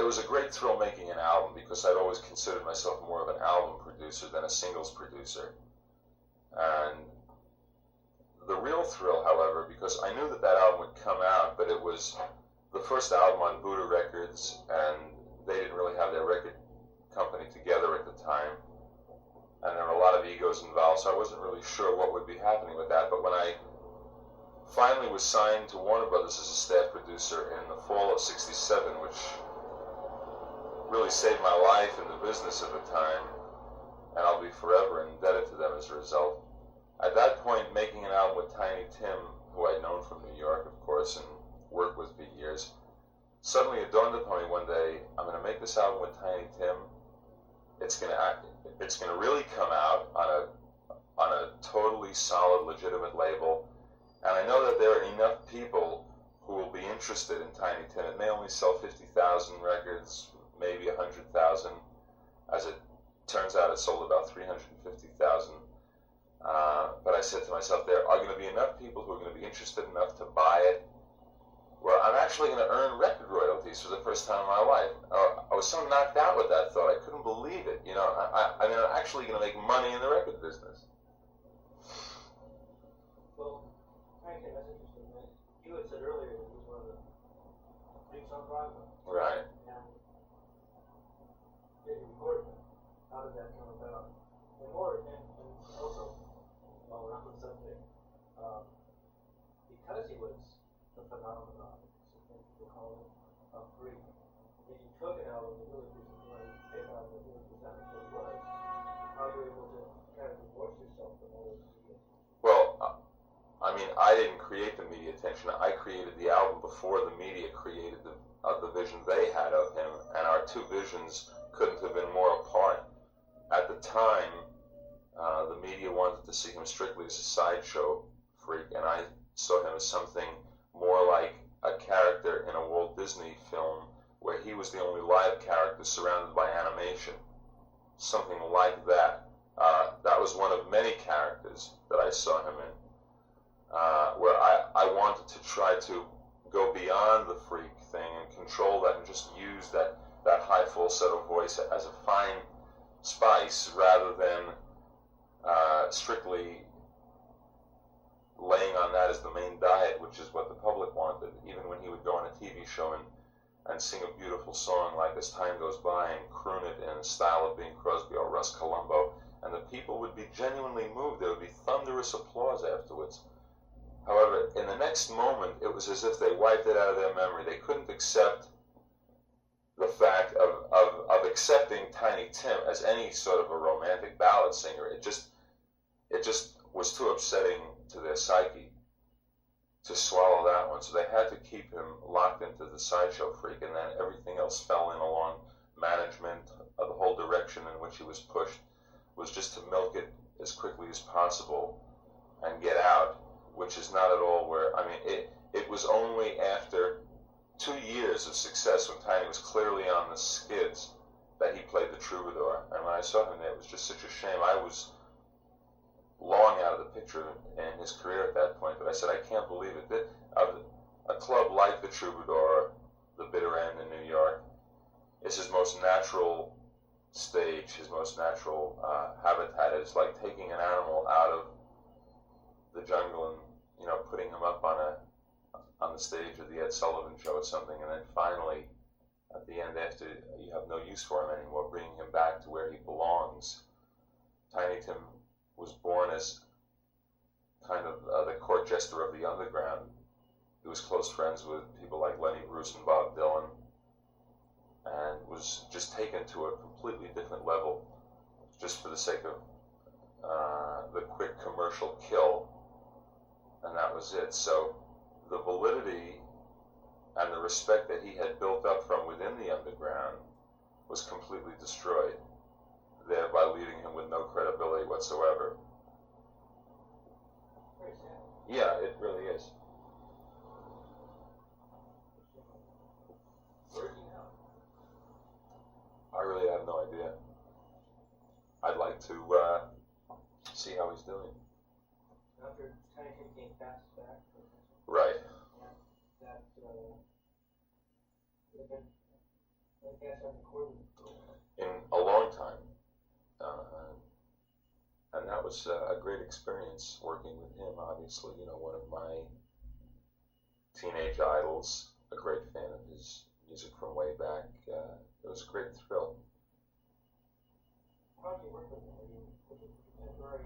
It was a great thrill making an album, because I'd always considered myself more of an album producer than a singles producer. And the real thrill, however, because I knew that album would come out, but it was the first album on Buddha Records, and they didn't really have their record company together at the time, and there were a lot of egos involved, so I wasn't really sure what would be happening with that. But when I finally was signed to Warner Brothers as a staff producer in the fall of '67, which really saved my life in the business at the time, and I'll be forever indebted to them as a result. At that point, making an album with Tiny Tim, who I'd known from New York, of course, and worked with for years, suddenly it dawned upon me one day, I'm going to make this album with Tiny Tim. It's going to really come out on a totally solid, legitimate label, and I know that there are enough people who will be interested in Tiny Tim. It may only sell 50,000 records, maybe 100,000. As it turns out, it sold about 350,000. But I said to myself, there are going to be enough people who are going to be interested enough to buy it, where I'm actually going to earn record royalties for the first time in my life. I was so knocked out with that thought, I couldn't believe it. You know, I mean, I'm actually going to make money in the record business. Well, Frank, that's interesting. Right? You had said earlier that he was one of the freaks on Broadway. Right. And did you record that? How did that come about? And more, and also, while we're on the subject, because he was a phenomenon, some people call him a freak, and you took an album that really presented, hit album that really presented what it was, how you were able to kind of divorce yourself from all those media. Well, I mean, I didn't create the media attention. I created the album before the media created the vision they had of him, and our two visions couldn't have been more apart. At the time, the media wanted to see him strictly as a sideshow freak, and I saw him as something more like a character in a Walt Disney film where he was the only live character surrounded by animation. Something like that. That was one of many characters that I saw him in, where I wanted to try to go beyond the freak thing and control that and just use that high falsetto voice as a fine spice rather than strictly laying on that as the main diet, which is what the public wanted. Even when he would go on a TV show and sing a beautiful song like As Time Goes By and croon it in the style of Bing Crosby or Russ Columbo, and the people would be genuinely moved. There would be thunderous applause afterwards. However, in the next moment, it was as if they wiped it out of their memory. They couldn't accept the fact of accepting Tiny Tim as any sort of a romantic ballad singer. It just was too upsetting to their psyche to swallow that one. So they had to keep him locked into the sideshow freak, and then everything else fell in along management. The whole direction in which he was pushed was just to milk it as quickly as possible and get out, which is not at all where, I mean, it was only after 2 years of success when Tiny was clearly on the skids that he played the troubadour. And when I saw him there, it was just such a shame. I was long out of the picture in his career at that point, but I said, I can't believe it. A club like the Troubadour, the Bitter End in New York, is his most natural stage, his most natural habitat. It's like taking an animal out of the jungle and, you know, putting him up on the stage of the Ed Sullivan Show or something, and then finally, at the end, after you have no use for him anymore, bringing him back to where he belongs. Tiny Tim was born as kind of the court jester of the underground, he was close friends with people like Lenny Bruce and Bob Dylan, and was just taken to a completely different level just for the sake of the quick commercial kill, and that was it. So the validity and the respect that he had built up from within the underground was completely destroyed, thereby leaving him with no credibility whatsoever. Very sad. Yeah, it really is. Where is he now? I really have no idea. I'd like to see how he's doing. After 10-15 Fats back. Right. That, I guess I recorded. In a long time. And that was a great experience working with him, obviously, one of my teenage idols, a great fan of his music from way back. It was a great thrill. How did you work with him? Was it contemporary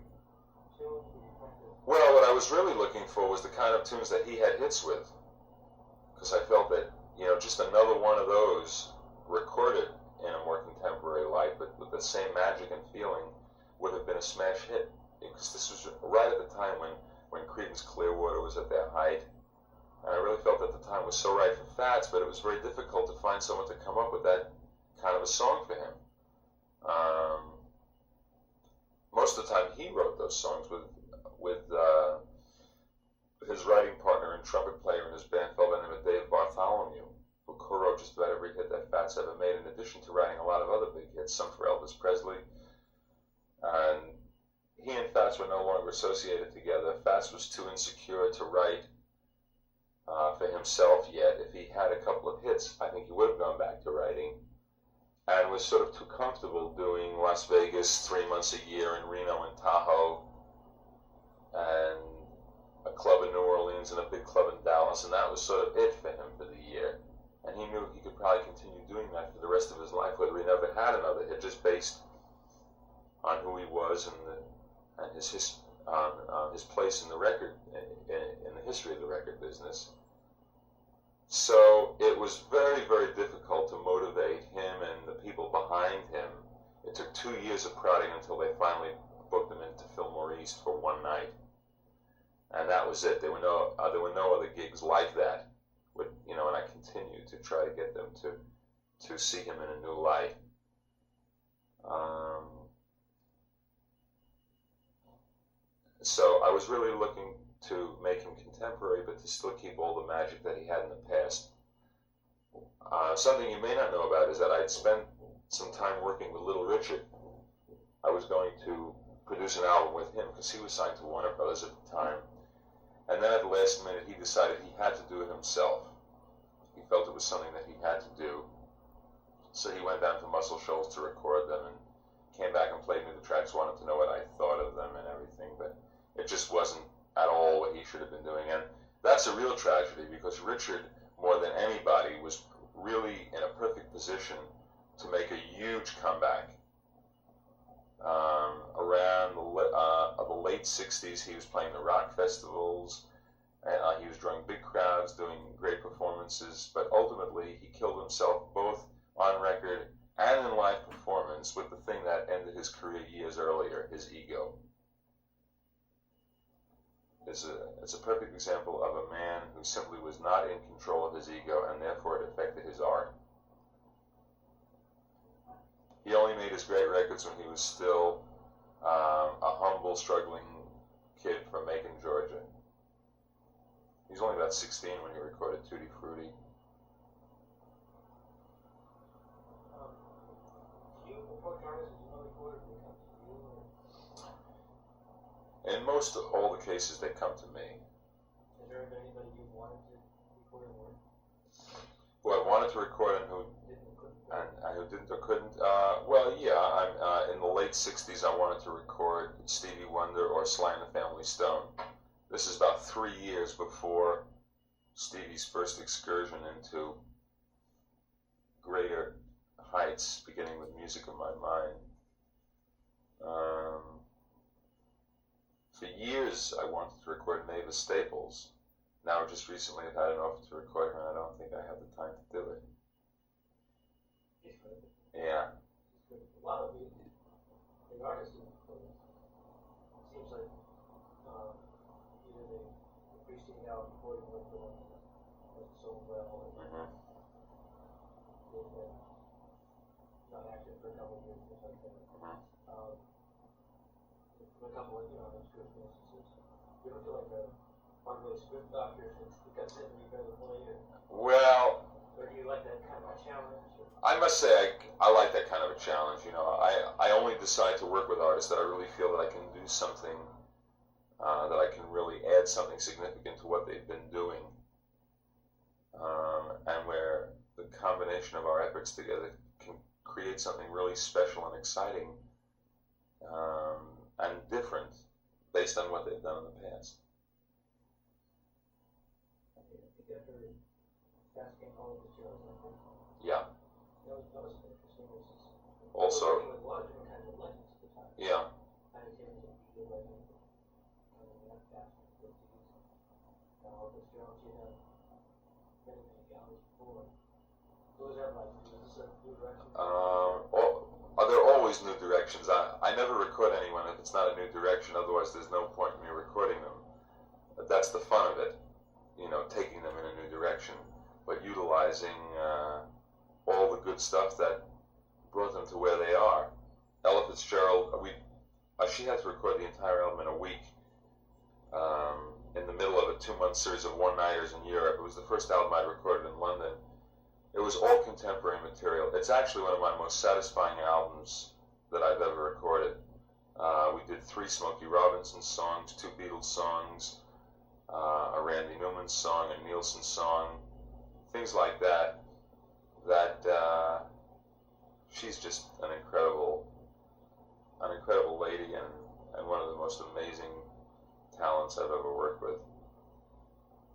tunes? Were you trying to... Well, what I was really looking for was the kind of tunes that he had hits with, because I felt that, just another one of those recorded in a more contemporary light, but with the same magic and feeling, would have been a smash hit, because this was right at the time when Creedence Clearwater was at their height, and I really felt that the time was so right for Fats, but it was very difficult to find someone to come up with that kind of a song for him. Most of the time he wrote those songs with his writing partner and trumpet player in his band, a fellow by the name of Dave Bartholomew, who co-wrote just about every hit that Fats ever made, in addition to writing a lot of other big hits, some for Elvis Presley. And he and Fats were no longer associated together. Fats was too insecure to write for himself yet. If he had a couple of hits, I think he would have gone back to writing, and was sort of too comfortable doing Las Vegas 3 months a year, and Reno and Tahoe, and a club in New Orleans and a big club in Dallas, and that was sort of it for him for the year. And he knew he could probably continue doing that for the rest of his life, whether he never had another hit, just based on who he was and his place in the record in the history of the record business. So it was very, very difficult to motivate him and the people behind him. It took 2 years of prodding until they finally booked him into Fillmore East for one night, and that was it. There were no other gigs like that. And I continued to try to get them to see him in a new light. So I was really looking to make him contemporary, but to still keep all the magic that he had in the past. Something you may not know about is that I'd spent some time working with Little Richard. I was going to produce an album with him because he was signed to Warner Brothers at the time. And then at the last minute, he decided he had to do it himself. He felt it was something that he had to do. So he went down to Muscle Shoals to record them and came back and played me the tracks, wanted to know what I thought of them and everything, but it just wasn't at all what he should have been doing. And that's a real tragedy, because Richard, more than anybody, was really in a perfect position to make a huge comeback. Around the late 60s, he was playing the rock festivals, and he was drawing big crowds, doing great performances, but ultimately he killed himself both on record and in live performance with the thing that ended his career years earlier, his ego. It's a perfect example of a man who simply was not in control of his ego, and therefore it affected his art. He only made his great records when he was still a humble, struggling kid from Macon, Georgia. He was only about 16 when he recorded Tutti Frutti. Do you approach artists as another recorder? Do they come to you? Or In most all the cases, they come to me. is there anybody you wanted to record more? Who I wanted to record and who Didn't, couldn't? who didn't or couldn't. Well, yeah, I'm in the late 60s, I wanted to record Stevie Wonder or Sly and the Family Stone. This is about 3 years before Stevie's first excursion into greater heights, beginning with Music of My Mind. For years, I wanted to record Mavis Staples, now just recently I've had an offer to record her, and I don't think I have the time to do it. He's good. Yeah. He's good. A lot of the artists it seems like either they appreciate how recording with the so well, and Mm-hmm. they've been not active for a couple of years, things like that. Mm-hmm. A couple of, those good instances. You don't feel like one of those good doctors that got sent to repair the play, Well, or do you like that kind of a challenge? Or? I must say I like that kind of a challenge. I only decide to work with artists that I really feel that I can do something, that I can really add something significant to what they've been doing, and where the combination of our efforts together can create something really special and exciting, and different based on what they've done in the past. I think I've heard asking all of the shows, I think. Yeah. That was interesting. Also, Working with a lot of different kinds of legends at the time. yeah. Kind of Taylor's a big legend. That fast, 50s. All the shows, many galleries before. What was that like? Was this a new direction? There are always new directions. I never record anyone if it's not a new direction, otherwise there's no point in me recording them. But that's the fun of it, taking them in a new direction, but utilizing all the good stuff that brought them to where they are. Ella Fitzgerald, she had to record the entire album in a week, in the middle of a 2-month series of one-nighters in Europe. It was the first album I recorded in London. It was all contemporary material. It's actually one of my most satisfying albums that I've ever recorded. We did 3 Smokey Robinson songs, 2 Beatles songs, a Randy Newman song, a Nielsen song, things like that. She's just an incredible lady and one of the most amazing talents I've ever worked with.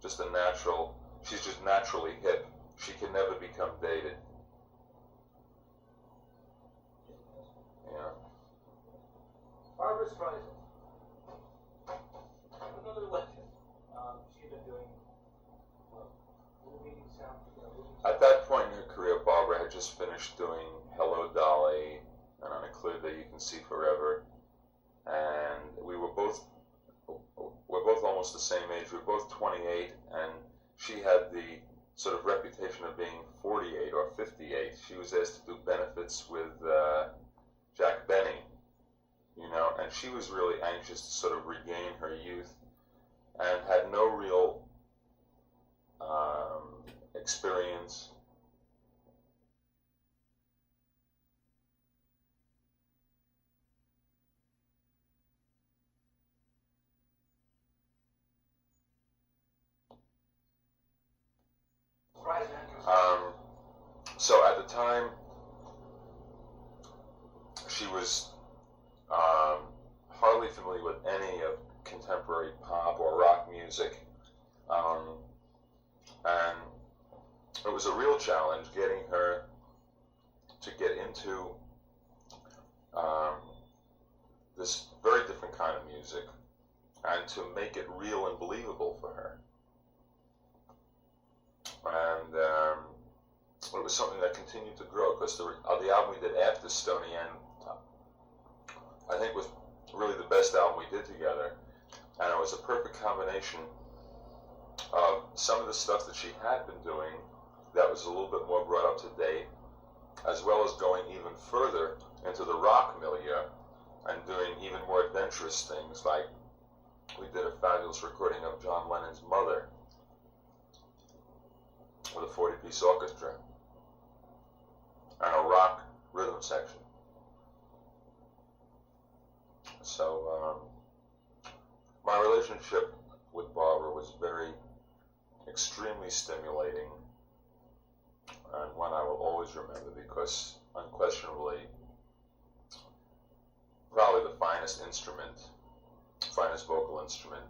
She's just naturally hip. She can never become dated. Yeah. Barbra Streisand. Another legend. She's been doing movie sound. At that point in her career, Barbara had just finished doing Hello Dolly and On a Clear Day You Can See Forever, and we're both almost the same age. We were both 28, and she had the sort of reputation of being 48 or 58. She was asked to do benefits with Jack Benny, and she was really anxious to sort of regain her youth and had no real experience. So at the time, she was hardly familiar with any of contemporary pop or rock music, and it was a real challenge getting her to get into this very different kind of music and to make it real and believable for her. And it was something that continued to grow, because the album we did after Stony End, I think, was really the best album we did together, and it was a perfect combination of some of the stuff that she had been doing that was a little bit more brought up to date, as well as going even further into the rock milieu and doing even more adventurous things, like we did a fabulous recording of John Lennon's Mother with a 40-piece orchestra and a rock rhythm section. So my relationship with Barbara was extremely stimulating, and one I will always remember, because unquestionably, probably the finest vocal instrument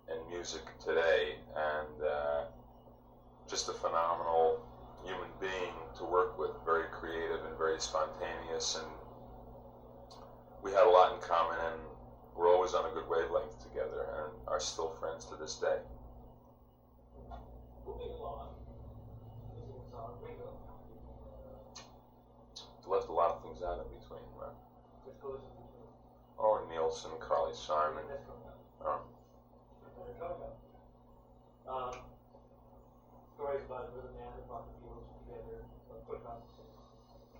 in music today, and just a phenomenal human being to work with, very creative and very spontaneous, and we had a lot in common, and we're always on a good wavelength together and are still friends to this day. Moving along, using the song Ringo. Left a lot of things out in between, right? Which goes in between. Oh, Nielsen, Carly Simon. That's coming up. Oh. They're coming up. Stories about Rhythm Man and Rock the Beatles together, put it on the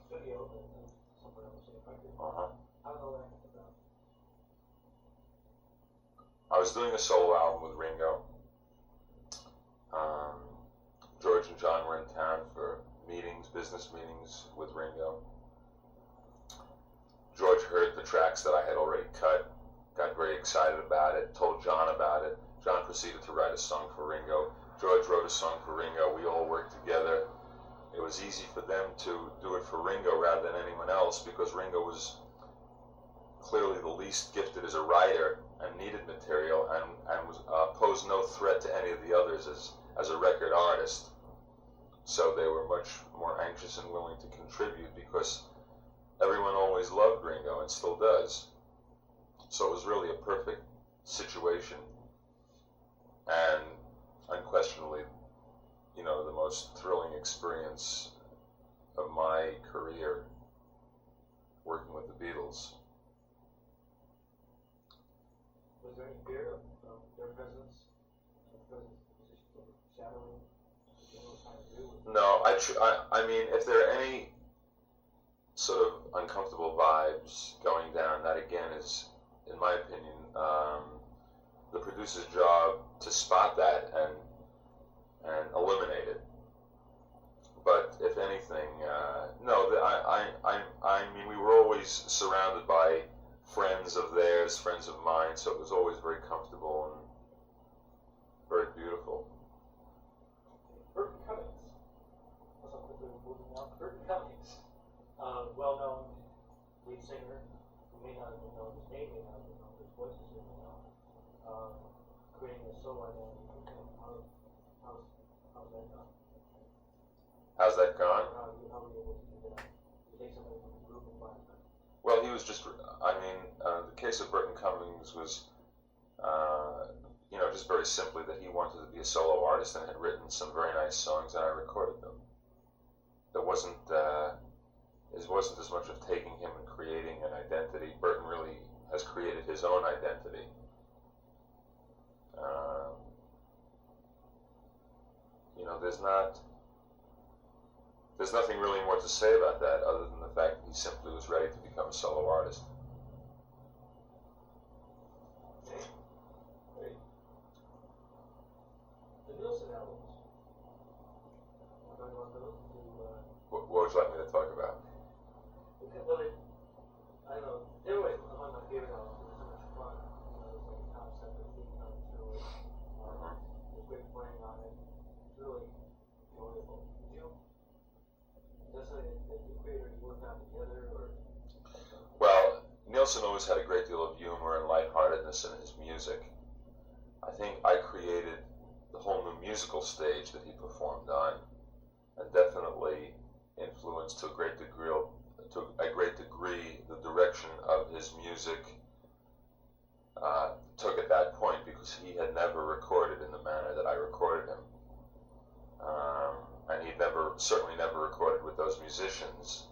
studio and somewhere on the same record. Uh-huh. I don't know what I about. I was doing a solo album with Ringo. George and John were in town for meetings, business meetings with Ringo. George heard the tracks that I had already cut, got very excited about it, told John about it. John proceeded to write a song for Ringo. George wrote a song for Ringo. We all worked together. It was easy for them to do it for Ringo rather than anyone else because Ringo was clearly the least gifted as a writer and needed material and was posed no threat to any of the others as a record artist. So they were much more anxious and willing to contribute because everyone always loved Ringo and still does. So it was really a perfect situation and unquestionably, you know, the most thrilling experience of my career working with the Beatles. Was there any fear of their presence? Because the position of shadowing? No, I mean, if there are any sort of uncomfortable vibes going down, that again is, in my opinion, the producer's job to spot that and eliminate it. But if anything, no, I mean, we were always surrounded by friends of theirs, friends of mine, so it was always very comfortable and very beautiful. Burton Cummings. That's not quickly moving now. Burton Cummings, well-known lead singer, who may not have been known, his name may not have been known, his voice is really known, creating a solo identity for him. How's that gone? How's that gone? How were you able to do that? You take somebody from the group environment. Well, he was just, I mean, the case of Burton Cummings was, you know, just very simply that he wanted to be a solo artist and had written some very nice songs and I recorded them. It wasn't as much of taking him and creating an identity. Burton really has created his own identity. You know, there's nothing really more to say about that other than the fact that he simply was ready to become a solo artist. Okay. Great. The Nielsen albums. I'm talking about those What would you like me to talk about? well, I don't know, they're always among my favorite albums. It was so much fun. You know, it was like a concept of being on the show. There's great playing on it. It's really enjoyable. Is that something that you created or you worked on together, or? Well, Nielsen always had a great deal of humor and lightheartedness in his music. I think I created the whole new musical stage that he performed on, and definitely influenced to a great degree the direction of his music took at that point, because he had never recorded in the manner that I recorded him. And he'd certainly never recorded with those musicians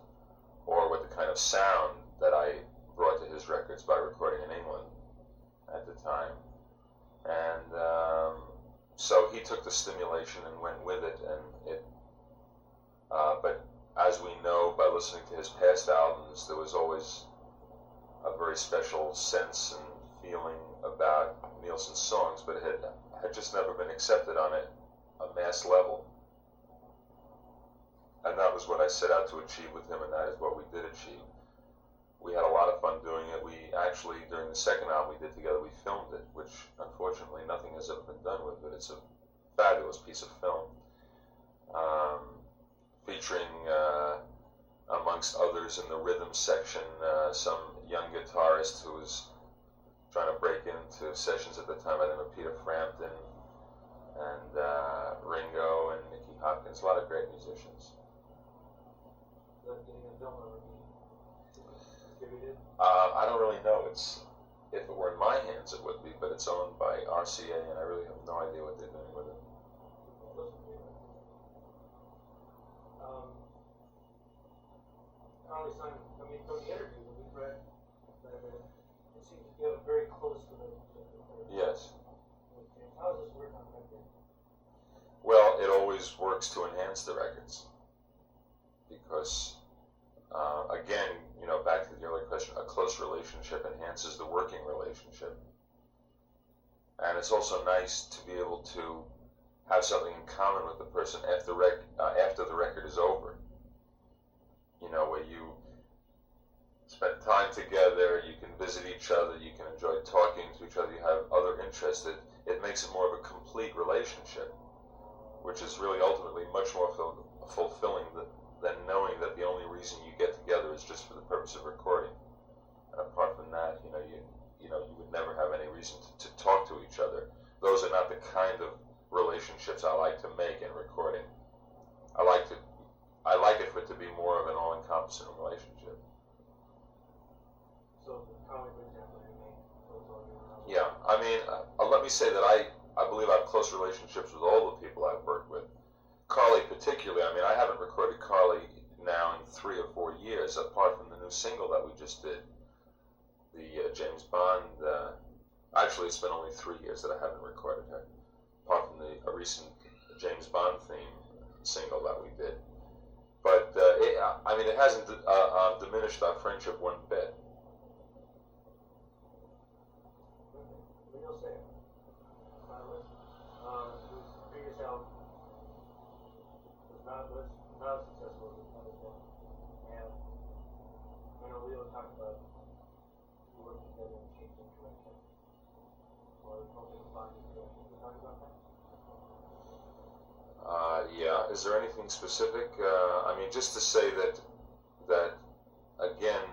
or with the kind of sound that I brought to his records by recording in England at the time. And so he took the stimulation and went with it, and but as we know by listening to his past albums, there was always a very special sense and feeling about Nielsen's songs, but it had just never been accepted on a mass level. And that was what I set out to achieve with him, and that is what we did achieve. We had a lot of fun doing it. We actually, during the second album we did together, we filmed it, which unfortunately nothing has ever been done with it. It's a fabulous piece of film, featuring, amongst others in the rhythm section, some young guitarist who was trying to break into sessions at the time. I think Peter Frampton and Ringo and Nicky Hopkins, a lot of great musicians. Getting a film ever be distributed? I don't really know. if it were in my hands, it would be, but it's owned by RCA, and I really have no idea what they're doing with it. Carly Simon, I mean, from the interview that we've read, it seems to be a very close relationship with her. Yes. With James. How does this work on record? Well, it always works to enhance the records. Because, again, back to the earlier question, a close relationship enhances the working relationship. And it's also nice to be able to have something in common with the person after the record is over. Where you spend time together, you can visit each other, you can enjoy talking to each other, you have other interests. It makes it more of a complete relationship, which is really ultimately much more fulfilling than knowing that the only reason you get together is just for the purpose of recording. And apart from that, you would never have any reason to talk to each other. Those are not the kind of relationships I like to make in recording. I like it for it to be more of an all-encompassing relationship. So, Carly, for example, you made those all your own. Yeah, I mean, let me say that I believe I have close relationships with all the people I've worked with. Carly particularly, I mean, I haven't recorded Carly now in 3 or 4 years, apart from the new single that we just did, the James Bond. Actually, it's been only 3 years that I haven't recorded her, apart from a recent James Bond theme single that we did. But, it hasn't diminished our friendship one bit. Leo Sayer, whose previous album was not as successful as another one. And I know Leo talked about you working together and changing direction, or helping find a direction. Can you talk about that? Yeah. Is there anything specific? Just to say that again,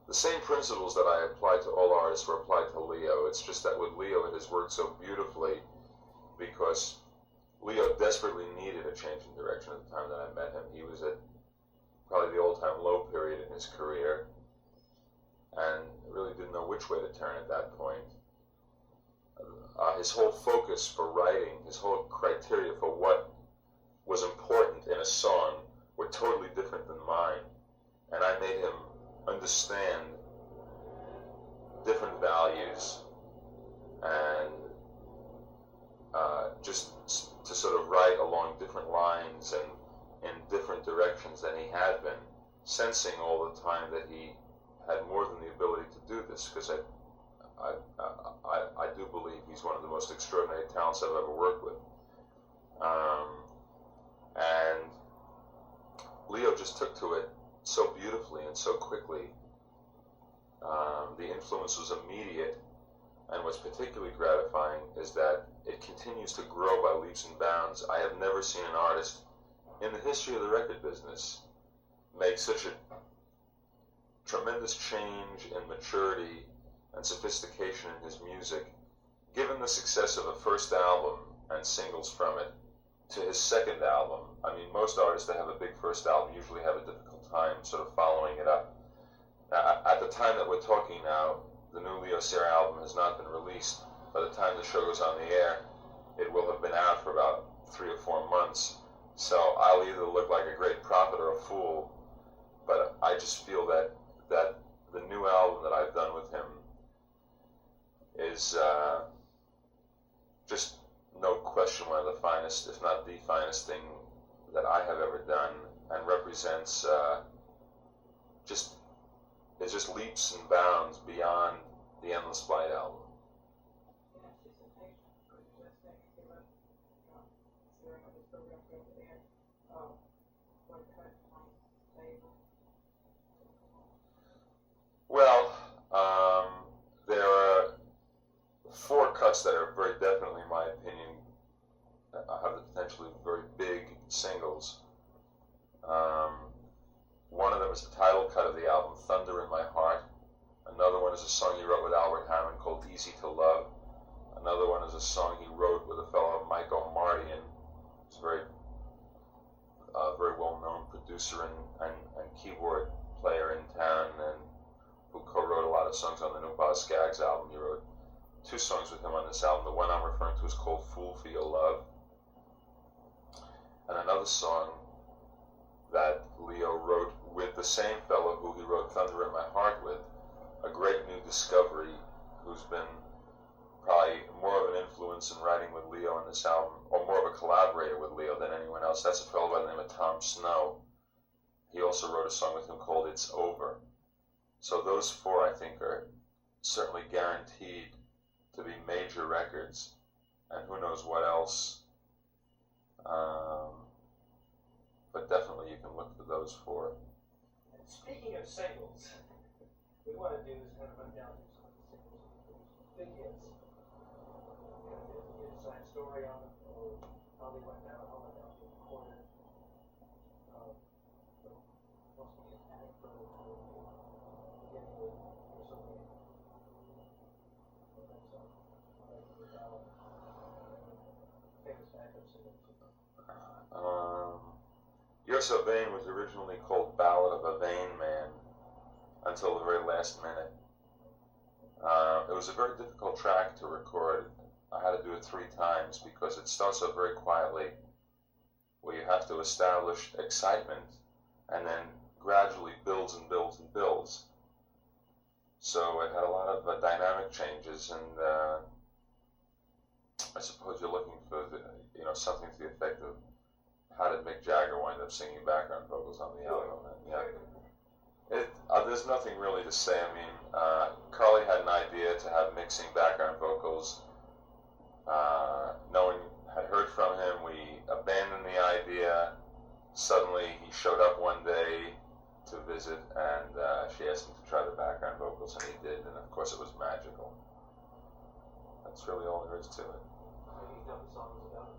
the same principles that I apply to all artists were applied to Leo. It's just that with Leo, it has worked so beautifully because Leo desperately needed a change in direction at the time that I met him. He was at probably the all-time low period in his career and really didn't know which way to turn at that point. His whole focus for writing, his whole criteria for what was important in a song were totally different than mine. And I made him understand different values and just to sort of write along different lines and in different directions than he had been, sensing all the time that he had more than the ability to do this, because I do believe he's one of the most extraordinary talents I've ever worked with. And Leo just took to it so beautifully and so quickly. The influence was immediate, and what's particularly gratifying is that it continues to grow by leaps and bounds. I have never seen an artist in the history of the record business make such a tremendous change in maturity and sophistication in his music, given the success of a first album and singles from it, to his second album. I mean, most artists that have a big first album usually have a difficult time sort of following it up. Now, at the time that we're talking now, the new Leo Sayer album has not been released. By the time the show goes on the air, it will have been out for about 3 or 4 months. So I'll either look like a great prophet or a fool, but I just feel that the new album that I've done with him is just no question one of the finest, if not the finest thing that I have ever done, and represents just leaps and bounds beyond the Endless Flight album. Well, there are 4 cuts that are very definitely, in my opinion, have the potentially very big singles. One of them is the title cut of the album, Thunder in My Heart. Another one is a song he wrote with Albert Hammond called Easy to Love. Another one is a song he wrote with a fellow, Mike Omartian, who's a very well-known producer and keyboard player in town, and who co-wrote a lot of of songs on the new Boz Scaggs album. He wrote 2 songs with him on this album. The one I'm referring to is called Fool for Your Love. And another song that Leo wrote with the same fellow who he wrote Thunder in My Heart with, a great new discovery who's been probably more of an influence in writing with Leo on this album, or more of a collaborator with Leo than anyone else. That's a fellow by the name of Tom Snow. He also wrote a song with him called It's Over. So those 4, I think, are certainly guaranteed to be major records, and who knows what else. But definitely you can look for those 4. And speaking of singles, we want to do is kind of run down through some of the singles, big hits. Inside story on them, or how they went down, how they got recorded. Mostly an anecdote for beginning with or something. Famous backup singers. You're So Vain was originally called Ballad of a Vain Man until the very last minute. It was a very difficult track to record. I had to do it 3 times because it starts off very quietly, where you have to establish excitement and then gradually builds and builds and builds. So it had a lot of dynamic changes, and I suppose you're looking for something to the effect of how did Mick Jagger wind up singing background vocals on the album? And, yeah, there's nothing really to say. I mean, Carly had an idea to have Mick sing background vocals. No one had heard from him. We abandoned the idea. Suddenly he showed up one day to visit, and she asked him to try the background vocals, and he did, and of course it was magical. That's really all there is to it. Maybe he's done the songs about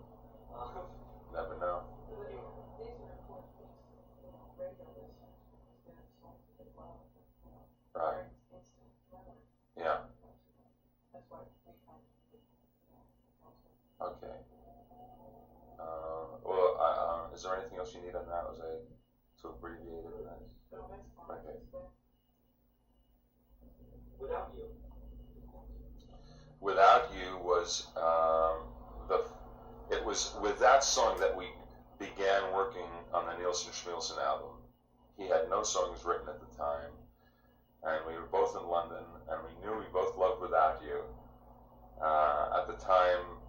it. Never know. These are important things, radio listeners, because they're songs that they love, Right. instant memory. Yeah. That's why we find Okay. Well, is there anything else you need on that? Was I too abbreviated? no, that's fine. Okay. Without You. Without You was it was with that song that we began working on the Nielsen Schmielsen album. He had no songs written at the time, and we were both in London, and we knew we both loved Without You. At the time,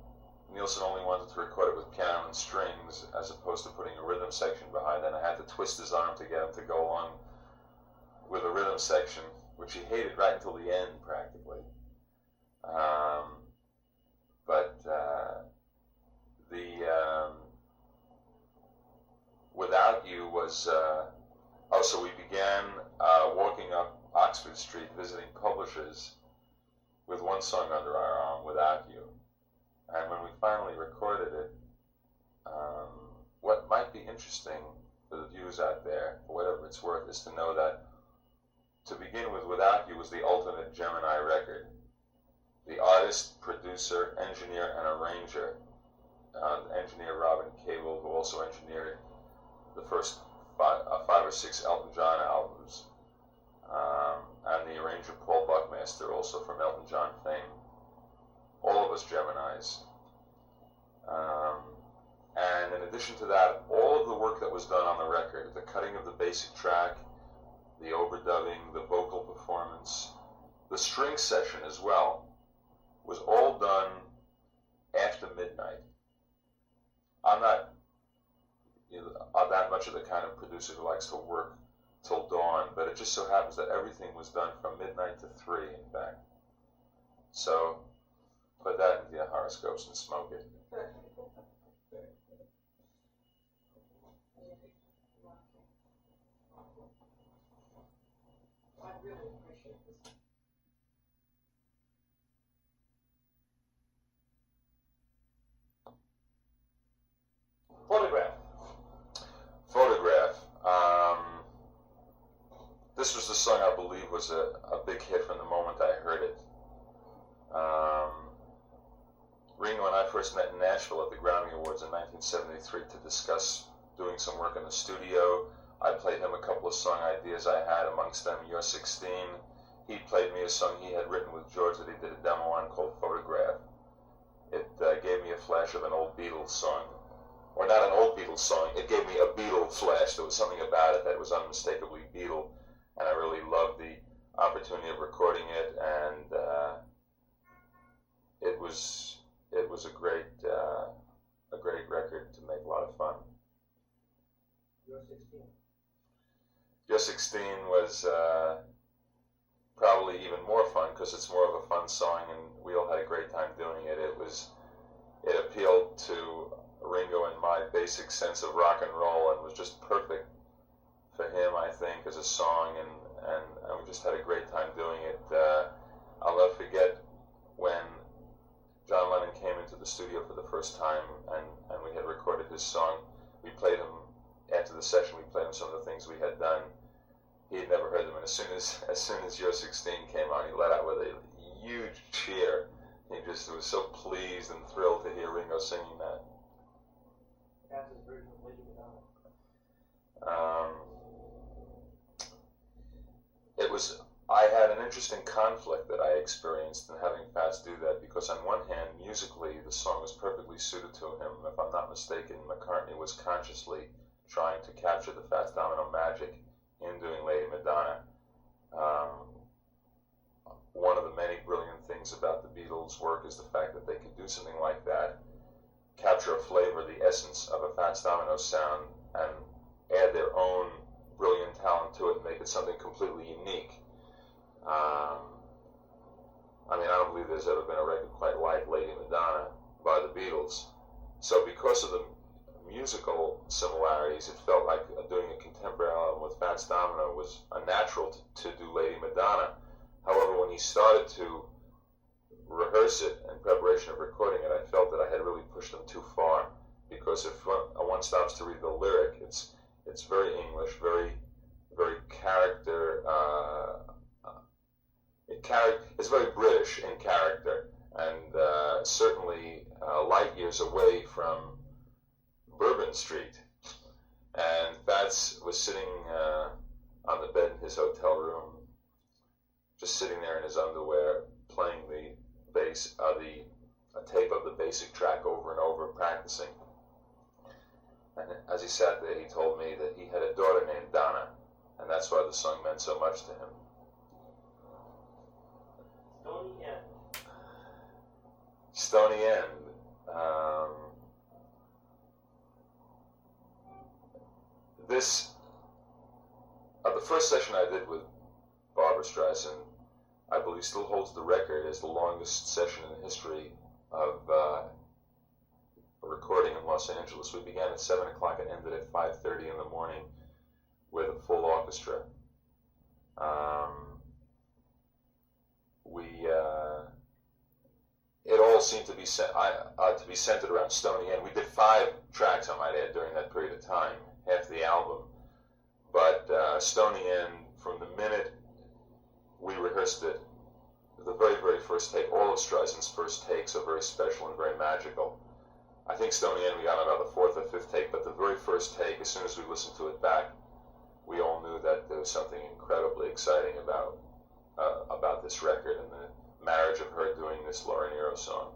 Nielsen only wanted to record it with piano and strings as opposed to putting a rhythm section behind it, and I had to twist his arm to get him to go along with a rhythm section, which he hated right until the end, practically. Without You was, so we began walking up Oxford Street visiting publishers with one song under our arm, Without You. And when we finally recorded it, what might be interesting for the viewers out there, for whatever it's worth, is to know that to begin with, Without You was the ultimate Gemini record. The artist, producer, engineer, and arranger, engineer Robin Cable, who also engineered the first 5 or 6 Elton John albums, and the arranger Paul Buckmaster, also from Elton John fame. All of us Geminis. And in addition to that, all of the work that was done on the record, the cutting of the basic track, the overdubbing, the vocal performance, the string session as well, was all done after midnight. I'm not that much of the kind of producer who likes to work till dawn, but it just so happens that everything was done from midnight to 3, in fact. So, put that into the horoscopes and smoke it. I really appreciate this. Photograph. This was the song I believe was a big hit from the moment I heard it. Ringo and I first met in Nashville at the Grammy Awards in 1973 to discuss doing some work in the studio. I played him a couple of song ideas I had, amongst them You're 16 he played me a song he had written with George that he did a demo on called Photograph. It gave me a flash of an old Beatles song. Or not an old Beatles song, it gave me a Beatle flash. There was something about it that was unmistakably Beatle, and I really loved the opportunity of recording it, and it was a great record to make a lot of fun. You're 16. Your 16 was probably even more fun because it's more of a fun song, and we all had a great time doing it. It appealed to Ringo and my basic sense of rock and roll, and was just perfect for him, I think, as a song, and we just had a great time doing it. I'll never forget when John Lennon came into the studio for the first time, and we had recorded his song. We played him, after the session, we played him some of the things we had done. He had never heard them, and as soon as Your 16 came on, he let out with a huge cheer. He just was so pleased and thrilled to hear Ringo singing that. That's his version of Lady Madonna. I had an interesting conflict that I experienced in having Fats do that, because on one hand, musically, the song was perfectly suited to him. If I'm not mistaken, McCartney was consciously trying to capture the Fats Domino magic in doing Lady Madonna. One of the many brilliant things about the Beatles' work is the fact that they could do something like that, capture a flavor, the essence of a Fats Domino sound, and add their own brilliant talent to it and make it something completely unique. I don't believe there's ever been a record quite like Lady Madonna by the Beatles. So because of the musical similarities, it felt like doing a contemporary album with Fats Domino was a natural to do Lady Madonna. However, when he started to rehearse it in preparation of recording it, I felt that I had really pushed them too far, because if one stops to read the lyric, it's very English, very character. It's very British in character, and certainly light years away from Bourbon Street. And Fats was sitting on the bed in his hotel room, just sitting there in his underwear, playing the bass, a tape of the basic track over and over, practicing. And as he sat there, he told me that he had a daughter named Donna, and that's why the song meant so much to him. Stony End. Stony End. The first session I did with Barbra Streisand, I believe, still holds the record as the longest session in the history of a recording in Los Angeles. We began at 7 o'clock and ended at 5:30 in the morning with a full orchestra. It all seemed to be centered around Stony End. We did 5 tracks, I might add, during that period of time, half the album. But Stony End, from the minute we rehearsed it, the very, very first take, all of Streisand's first takes are very special and very magical. I think Stony End we got about the 4th or 5th take, but the very first take, as soon as we listened to it back, we all knew that there was something incredibly exciting about this record and the marriage of her doing this Laura Nyro song.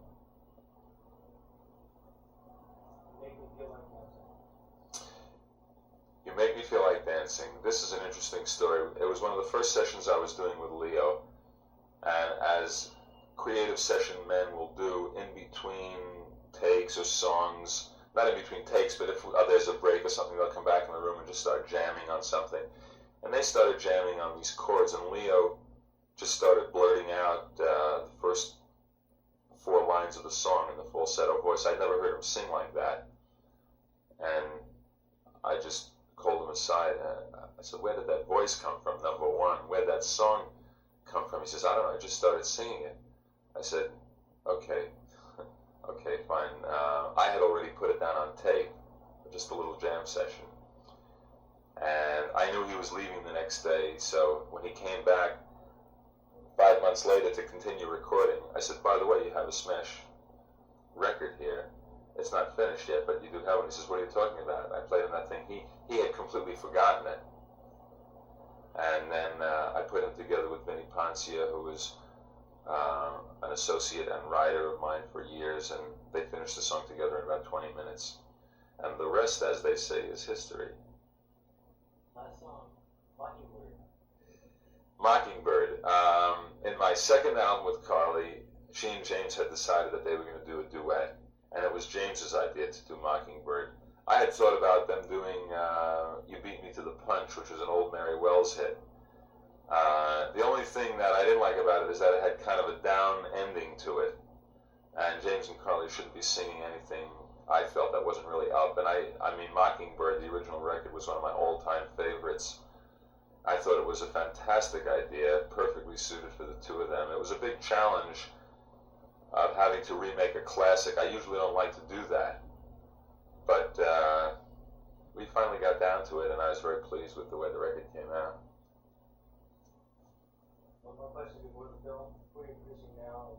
Make me feel like dancing. You Make Me Feel Like Dancing. This is an interesting story. It was one of the first sessions I was doing with Leo, and as creative session men will do in between takes or songs, not in between takes, but if there's a break or something, they'll come back in the room and just start jamming on something. And they started jamming on these chords, and Leo just started blurting out the first 4 lines of the song in the falsetto voice. I'd never heard him sing like that. And I just called him aside. I said, "Where did that voice come from, number one? Where did that song come from?" He says, "I don't know, I just started singing it." I said, "Okay, okay, fine." I had already put it down on tape, just a little jam session. And I knew he was leaving the next day, so when he came back 5 months later to continue recording, I said, "By the way, you have a smash record here. It's not finished yet, but you do have one." He says, "What are you talking about?" I played him that thing. He had completely forgotten it. And then I put him together with Vinnie Poncia, who was an associate and writer of mine for years, and they finished the song together in about 20 minutes. And the rest, as they say, is history. Last song, Mockingbird. Mockingbird. In my second album with Carly, she and James had decided that they were going to do a duet, and it was James's idea to do Mockingbird. I had thought about them doing You Beat Me to the Punch, which was an old Mary Wells hit. The only thing that I didn't like about it is that it had kind of a down ending to it, and James and Carly shouldn't be singing anything I felt that wasn't really up. And I mean, Mockingbird, the original record, was one of my all-time favorites. I thought it was a fantastic idea, perfectly suited for the two of them. It was a big challenge of having to remake a classic. I usually don't like to do that, but we finally got down to it, and I was very pleased with the way the record came out. One more question before the film. What are you producing now?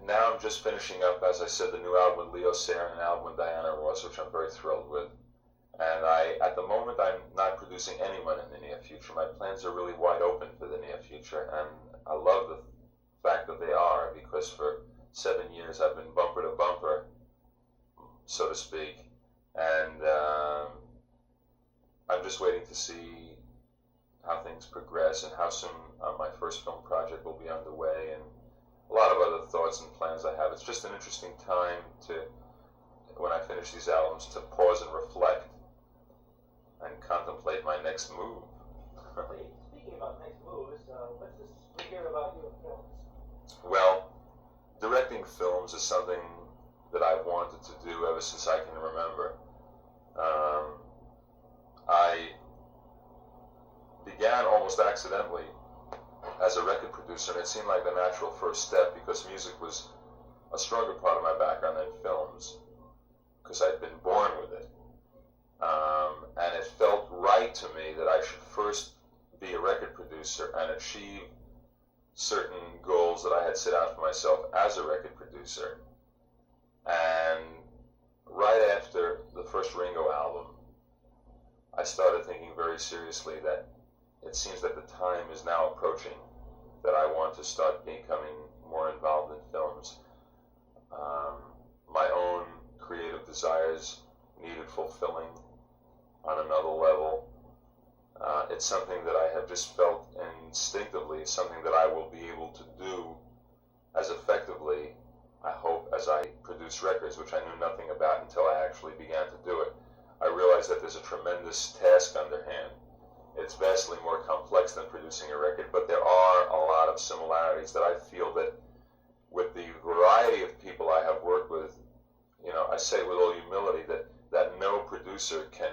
Now I'm just finishing up, as I said, the new album with Leo Sayer and an album with Diana Ross, which I'm very thrilled with. And at the moment, I'm not producing anyone in the near future. My plans are really wide open for the near future, and I love the fact that they are, because for 7 years I've been bumper to bumper, so to speak, and I'm just waiting to see how things progress and how soon my first film project will be underway, and a lot of other thoughts and plans I have. It's just an interesting time to, when I finish these albums, to pause and reflect and contemplate my next move. Speaking about next moves, let's just hear about your films. Well, directing films is something that I've wanted to do ever since I can remember. I began almost accidentally as a record producer, and it seemed like the natural first step because music was a stronger part of my background than films, because I'd been born with it. And it felt right to me that I should first be a record producer and achieve certain goals that I had set out for myself as a record producer. And right after the first Ringo album, I started thinking very seriously that it seems that the time is now approaching that I want to start becoming more involved in films. My own creative desires needed fulfilling on another level. It's something that I have just felt instinctively, something that I will be able to do as effectively, I hope, as I produce records, which I knew nothing about until I actually began to do it. I realized that there's a tremendous task underhand. It's vastly more complex than producing a record, but there are a lot of similarities that I feel that with the variety of people I have worked with, you know, I say with all humility that no producer can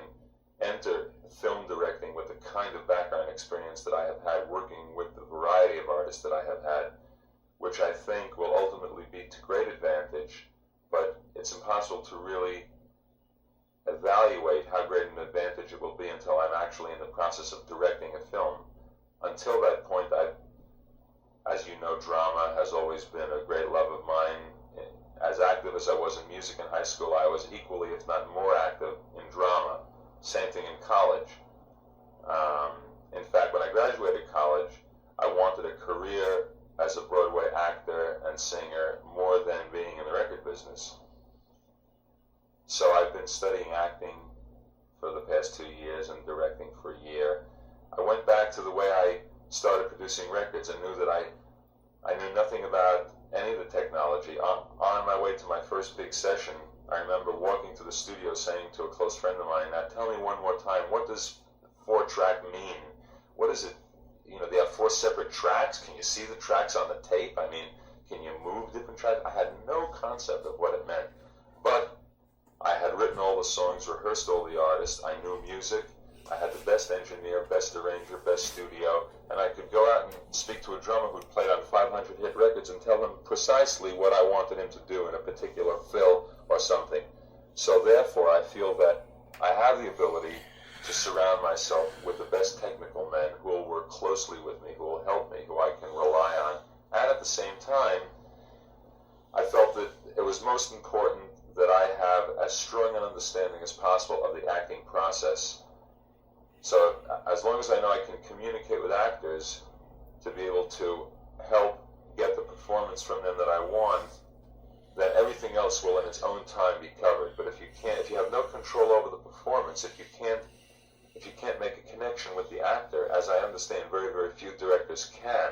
enter film directing with the kind of background experience that I have had working with the variety of artists that I have had, which I think will ultimately be to great advantage, but it's impossible to really evaluate how great an advantage it will be until I'm actually in the process of directing a film. Until that point, as you know, drama has always been a great love of mine. As active as I was in music in high school, I was equally, if not more active in drama. Same thing in college. In fact, when I graduated college, I wanted a career as a Broadway actor and singer more than being in the record business. So I've been studying acting for the past 2 years and directing for a year. I went back to the way I started producing records and knew that I knew nothing about any of the technology. On my way to my first big session, I remember walking to the studio saying to a close friend of mine, "Now tell me one more time, what does 4-track mean? What is it? You know, they have 4 separate tracks. Can you see the tracks on the tape? I mean, can you move different tracks?" I had no concept of what it meant. But I had written all the songs, rehearsed all the artists, I knew music, I had the best engineer, best arranger, best studio, and I could go out and speak to a drummer who'd played on 500 hit records and tell him precisely what I wanted him to do in a particular fill or something. So therefore, I feel that I have the ability to surround myself with the best technical men who will work closely with me, who will help me, who I can rely on. And at the same time, I felt that it was most important that I have as strong an understanding as possible of the acting process, So as long as I know I can communicate with actors to be able to help get the performance from them that I want, then everything else will in its own time be covered. But if you have no control over the performance, if you can't make a connection with the actor, as I understand very, very few directors can,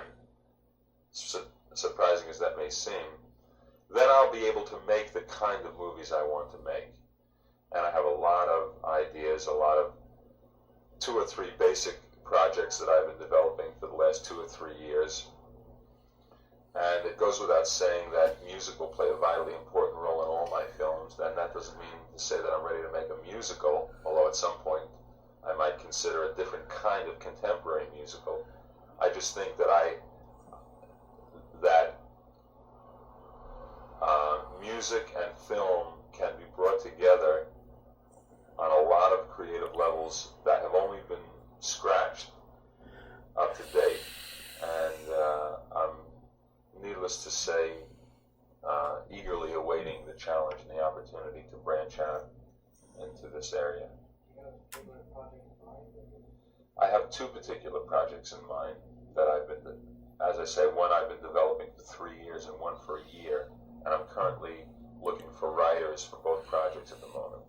surprising as that may seem, then I'll be able to make the kind of movies I want to make. And I have a lot of ideas, a lot of 2 or 3 basic projects that I've been developing for the last 2 or 3 years. And it goes without saying that music will play a vitally important role in all my films, and that doesn't mean to say that I'm ready to make a musical, although at some point I might consider a different kind of contemporary musical. I just think that music and film can be brought together on a lot of creative levels that have only been scratched up to date. And I'm, needless to say, eagerly awaiting the challenge and the opportunity to branch out into this area. I have 2 particular projects in mind that I've been, as I say, one I've been developing for 3 years and one for a year, and I'm currently looking for writers for both projects at the moment.